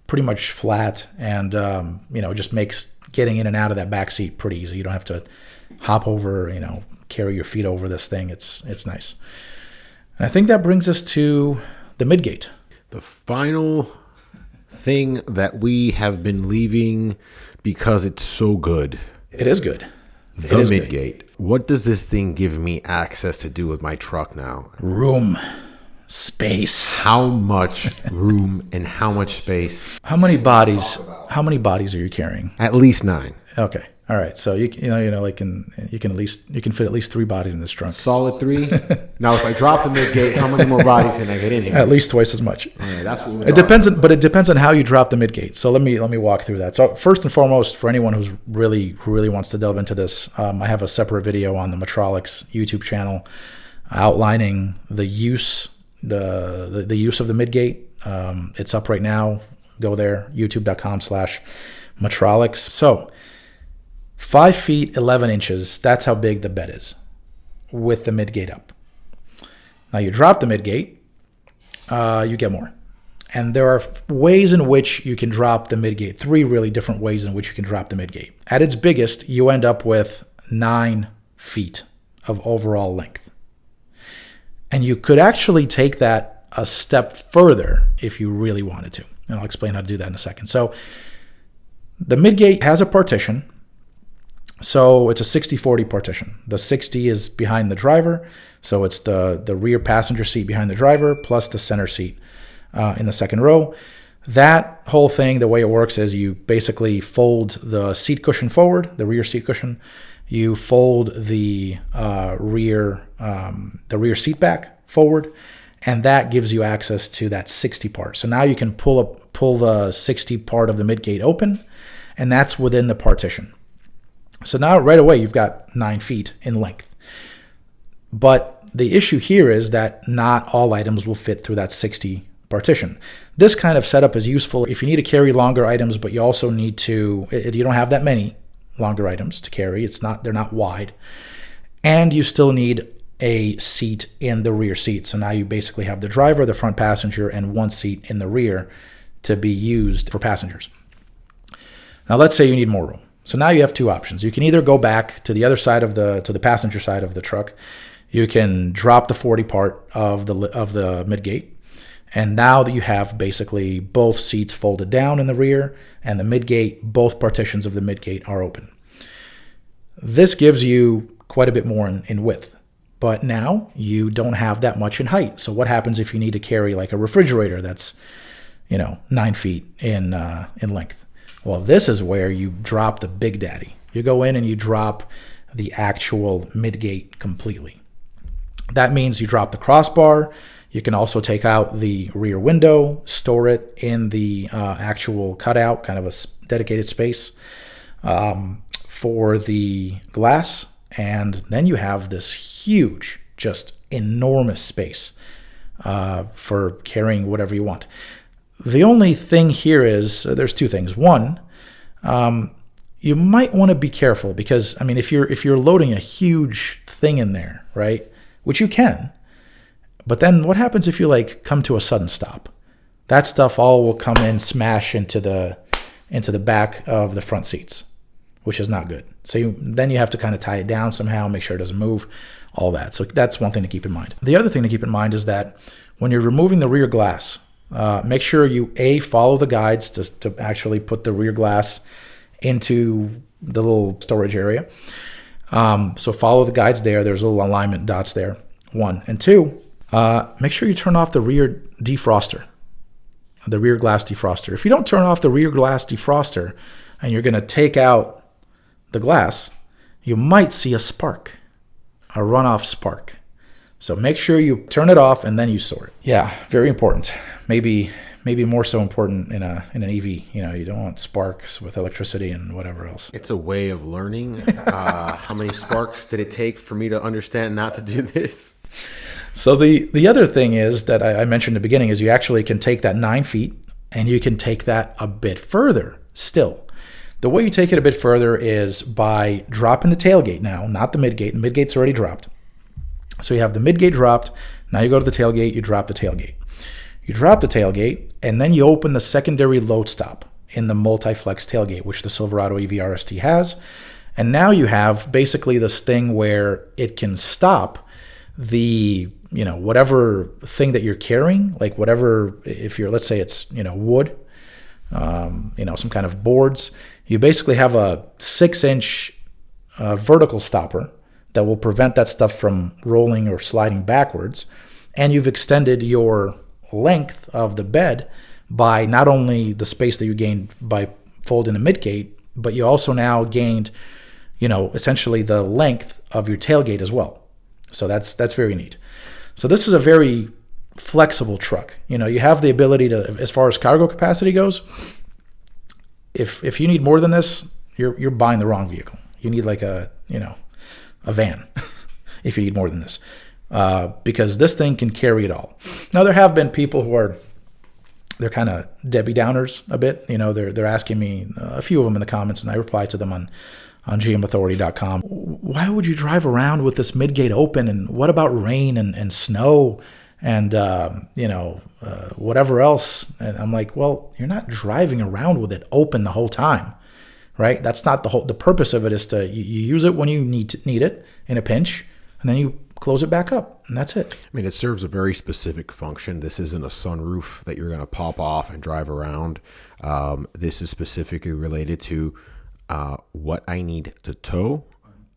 pretty much flat, and just makes getting in and out of that back seat pretty easy. You don't have to hop over, carry your feet over this thing. It's nice. And I think that brings us to the midgate. The final thing that we have been leaving because it's so good. It is good. The midgate. What does this thing give me access to do with my truck now? Room. Space. How much room and how much space? How many bodies are you carrying? At least 9. Okay. All right, so you can fit at least 3 bodies in this trunk. Solid 3. Now, if I drop the midgate, how many more bodies can I get in here? At least twice as much. Yeah, that's what it depends on how you drop the midgate. So let me walk through that. So first and foremost, for anyone who really wants to delve into this, I have a separate video on the Metrolix YouTube channel outlining the use of the midgate. It's up right now. Go there, youtube.com/Metrolix. So 5 feet 11 inches, that's how big the bed is with the midgate up. Now you drop the midgate, you get more. And there are ways in which you can drop the midgate, 3 really different ways in which you can drop the midgate. At its biggest, you end up with 9 feet of overall length. And you could actually take that a step further if you really wanted to. And I'll explain how to do that in a second. So the midgate has a partition. So it's a 60-40 partition. The 60 is behind the driver. So it's the rear passenger seat behind the driver plus the center seat in the second row. That whole thing, the way it works is you basically fold the seat cushion forward, the rear seat cushion. You fold the rear seat back forward, and that gives you access to that 60 part. So now you can pull the 60 part of the midgate open, and that's within the partition. So now right away you've got 9 feet in length. But the issue here is that not all items will fit through that 60 partition. This kind of setup is useful if you need to carry longer items, but you also need to, you don't have that many longer items to carry. They're not wide. And you still need a seat in the rear seat. So now you basically have the driver, the front passenger, and 1 seat in the rear to be used for passengers. Now let's say you need more room. So now you have 2 options. You can either go back to the other side to the passenger side of the truck. You can drop the 40 part of the midgate. And now that you have basically both seats folded down in the rear and the midgate, both partitions of the midgate are open. This gives you quite a bit more in width. But now you don't have that much in height. So what happens if you need to carry like a refrigerator that's 9 feet in length? Well, this is where you drop the big daddy. You go in and you drop the actual midgate completely. That means you drop the crossbar. You can also take out the rear window, store it in the actual cutout, kind of a dedicated space for the glass. And then you have this huge, just enormous space for carrying whatever you want. The only thing here is there's 2 things. One, you might want to be careful because, I mean, if you're loading a huge thing in there, right, which you can, but then what happens if you come to a sudden stop? That stuff all will come in, smash into the back of the front seats, which is not good. So then you have to kind of tie it down somehow, make sure it doesn't move, all that. So that's one thing to keep in mind. The other thing to keep in mind is that when you're removing the rear glass, make sure you follow the guides to actually put the rear glass into the little storage area. So follow the guides there. There's little alignment dots there. 1 and 2. Make sure you turn off the rear defroster, the rear glass defroster. If you don't turn off the rear glass defroster and you're going to take out the glass, you might see a spark, a runoff spark. So make sure you turn it off and then you store it. Yeah, very important. Maybe more so important in an EV. You don't want sparks with electricity and whatever else. It's a way of learning. How many sparks did it take for me to understand not to do this? So the other thing is that I mentioned in the beginning is you actually can take that 9 feet and you can take that a bit further still. The way you take it a bit further is by dropping the tailgate now, not the midgate. The midgate's already dropped. So you have the midgate dropped. Now you go to the tailgate, you drop the tailgate. You drop the tailgate, and then you open the secondary load stop in the multi-flex tailgate, which the Silverado EV RST has. And now you have basically this thing where it can stop the, whatever thing that you're carrying, like whatever, if you're, let's say it's, wood, some kind of boards, you basically have a 6-inch vertical stopper that will prevent that stuff from rolling or sliding backwards. And you've extended your length of the bed by not only the space that you gained by folding the midgate, but you also now gained essentially the length of your tailgate as well. So that's very neat. So this is a very flexible truck. You have the ability to, as far as cargo capacity goes, if you need more than this, you're buying the wrong vehicle. You need like a van if you need more than this, because this thing can carry it all. Now there have been people who they're kind of Debbie Downers a bit. They're asking me, a few of them in the comments, and I reply to them on gmauthority.com. Why would you drive around with this midgate open? And what about rain and snow and whatever else? And I'm like, well, you're not driving around with it open the whole time, right? That's not the purpose of it. Is to you use it when you need it in a pinch, and then you close it back up, and that's it. I mean, it serves a very specific function. This isn't a sunroof that you're going to pop off and drive around. This is specifically related to what I need to tow,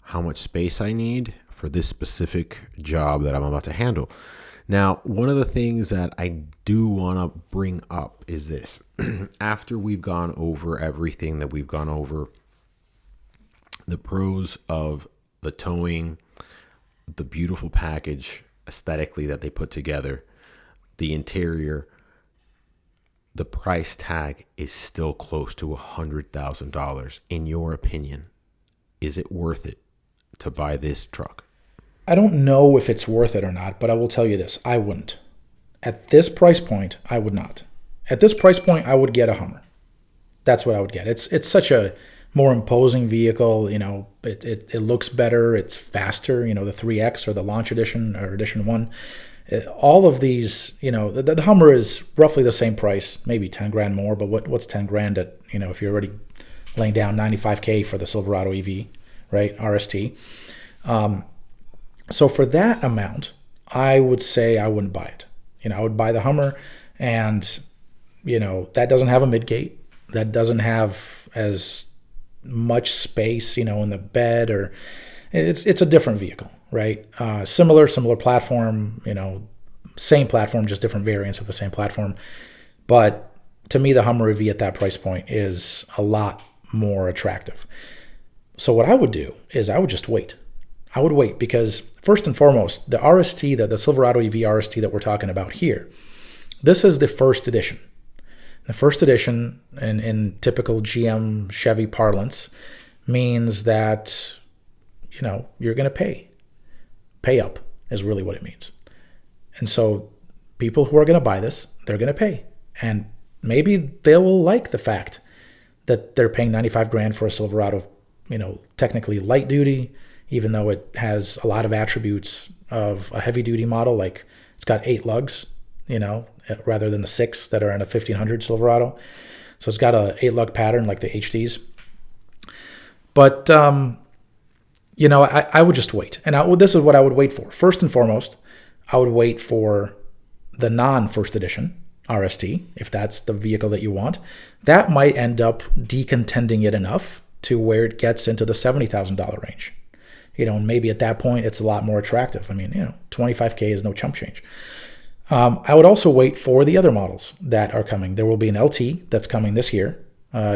how much space I need for this specific job that I'm about to handle. Now, one of the things that I do want to bring up is this. After we've gone over everything that we've gone over, the pros of the towing, the beautiful package aesthetically that they put together, the interior, the price tag is still close to $100,000. In your opinion, is it worth it to buy this truck? I don't know if it's worth it or not, but I will tell you this. I wouldn't. At this price point, I would not. At this price point, I would get a Hummer. That's what I would get. It's such a more imposing vehicle. It looks better. It's faster. The 3X or the Launch Edition or Edition 1. All of these, the Hummer is roughly the same price, maybe 10 grand more, but what's 10 grand at, if you're already laying down $95K for the Silverado EV, right? RST. So for that amount, I would say I wouldn't buy it. I would buy the Hummer, and, that doesn't have a midgate. That doesn't have as much space, in the bed, or it's a different vehicle, right? Similar platform, same platform, just different variants of the same platform. But to me, the Hummer EV at that price point is a lot more attractive. So what I would do is I would just wait. I would wait because first and foremost, the RST, the Silverado EV RST that we're talking about here, this is the first edition. The first edition in typical GM Chevy parlance means that, you're going to pay. Pay up is really what it means. And so people who are going to buy this, they're going to pay. And maybe they will like the fact that they're paying 95 grand for a Silverado, technically light duty, even though it has a lot of attributes of a heavy duty model, like it's got 8 lugs, rather than the 6 that are in a 1500 Silverado. So it's got a 8-lug pattern like the HDs. But, I would just wait. And this is what I would wait for. First and foremost, I would wait for the non-first edition RST, if that's the vehicle that you want. That might end up decontending it enough to where it gets into the $70,000 range. And maybe at that point, it's a lot more attractive. I mean, $25K is no chump change. I would also wait for the other models that are coming. There will be an LT that's coming this year,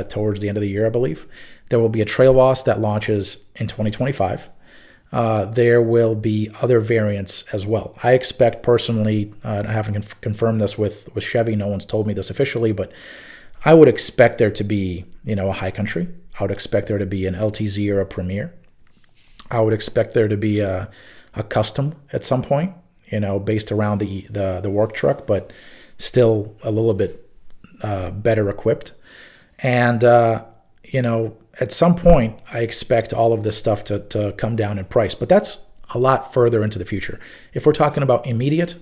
towards the end of the year, I believe. There will be a Trail Boss that launches in 2025. There will be other variants as well. I expect personally, I haven't confirmed this with Chevy. No one's told me this officially, but I would expect there to be, a High Country. I would expect there to be an LTZ or a Premier. I would expect there to be a Custom at some point, based around the work truck, but still a little bit better equipped. And, at some point, I expect all of this stuff to come down in price. But that's a lot further into the future. If we're talking about immediate,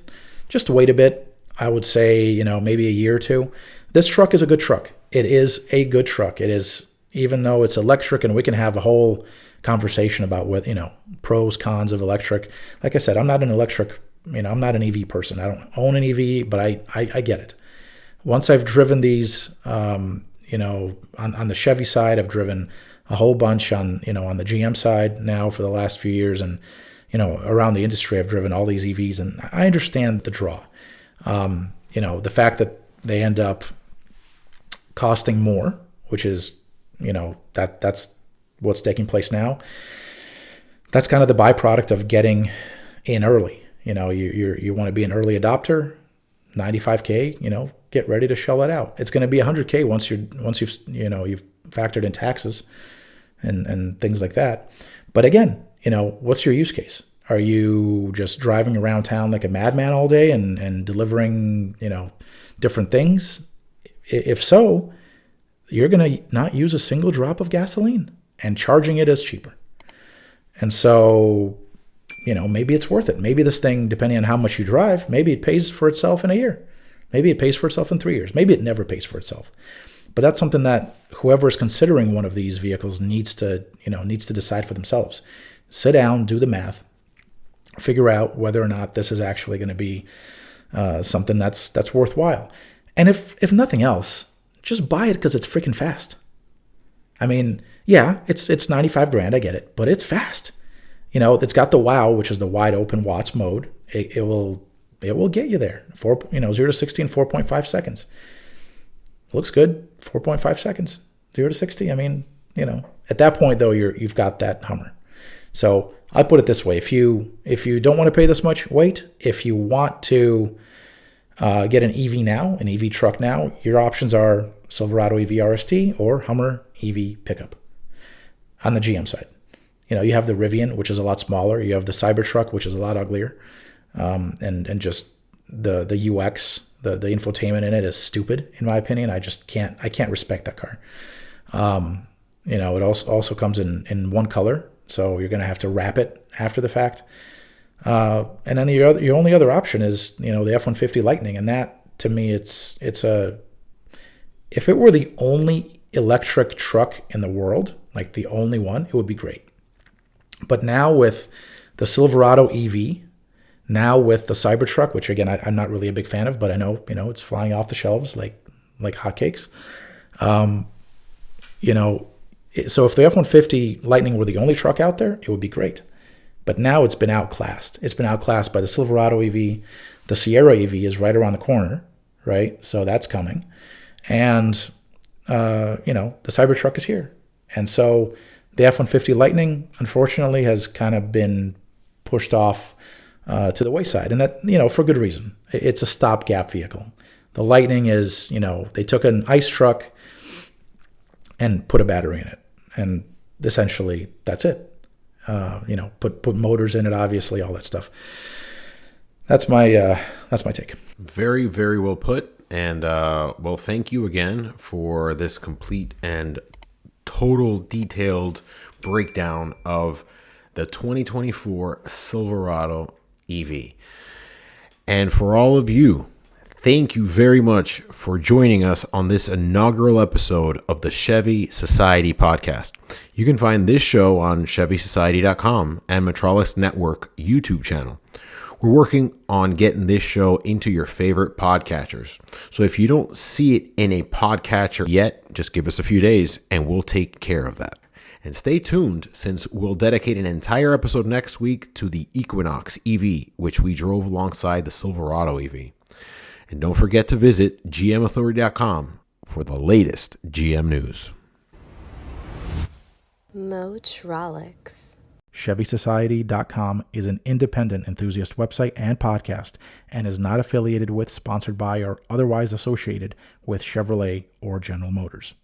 just wait a bit. I would say, maybe a year or two. This truck is a good truck. It is a good truck. It is, even though it's electric, and we can have a whole conversation about what, pros, cons of electric. Like I said, I'm not an electric, I'm not an EV person. I don't own an EV, but I get it. Once I've driven these, on the Chevy side, I've driven a whole bunch on the GM side now for the last few years. And, around the industry, I've driven all these EVs, and I understand the draw. The fact that they end up costing more, which is, that's what's taking place now, that's kind of the byproduct of getting in early. You want to be an early adopter, $95K, get ready to shell it out. It's going to be $100K once you've factored in taxes and things like that. But again, what's your use case? Are you just driving around town like a madman all day and delivering, different things? If so, you're going to not use a single drop of gasoline, and charging it is cheaper. And so, maybe it's worth it. Maybe this thing, depending on how much you drive, maybe it pays for itself in a year. Maybe it pays for itself in 3 years. Maybe it never pays for itself. But that's something that whoever is considering one of these vehicles needs to decide for themselves. Sit down, do the math, figure out whether or not this is actually going to be something that's worthwhile. And if nothing else, just buy it because it's freaking fast. I mean, yeah, it's $95,000, I get it, but it's fast. It's got the WOW, which is the wide open watts mode. It will get you there. 0 to 60 in 4.5 seconds. Looks good. 4.5 seconds. 0 to 60. I mean, at that point though, you've got that Hummer. So I put it this way: if you don't want to pay this much, wait. If you want to get an EV now, an EV truck now, your options are Silverado EV RST or Hummer EV pickup on the GM side. You have the Rivian, which is a lot smaller. You have the Cybertruck, which is a lot uglier. And just the UX, the infotainment in it is stupid, in my opinion. I can't respect that car. It also comes in one color, so you're going to have to wrap it after the fact. And then your only other option is, the F-150 Lightning. And that, to me, if it were the only electric truck in the world, like the only one, it would be great. But now with the Silverado EV, now with the Cybertruck, which again, I'm not really a big fan of, but I know, it's flying off the shelves like hotcakes. So if the F-150 Lightning were the only truck out there, it would be great. But now it's been outclassed. It's been outclassed by the Silverado EV. The Sierra EV is right around the corner, right? So that's coming. And, the Cybertruck is here. And so the F-150 Lightning, unfortunately, has kind of been pushed off to the wayside. And that, for good reason. It's a stopgap vehicle. The Lightning is, they took an ICE truck and put a battery in it. And essentially, that's it. Put motors in it, obviously, all that stuff. That's my take. Very, very well put. And well, thank you again for this complete and total detailed breakdown of the 2024 Silverado EV. And for all of you, thank you very much for joining us on this inaugural episode of the Chevy Society Podcast. You can find this show on ChevySociety.com and Metrolis Network YouTube channel. We're working on getting this show into your favorite podcatchers. So if you don't see it in a podcatcher yet, just give us a few days and we'll take care of that. And stay tuned, since we'll dedicate an entire episode next week to the Equinox EV, which we drove alongside the Silverado EV. And don't forget to visit gmauthority.com for the latest GM news. Motrolix. ChevySociety.com is an independent enthusiast website and podcast and is not affiliated with, sponsored by, or otherwise associated with Chevrolet or General Motors.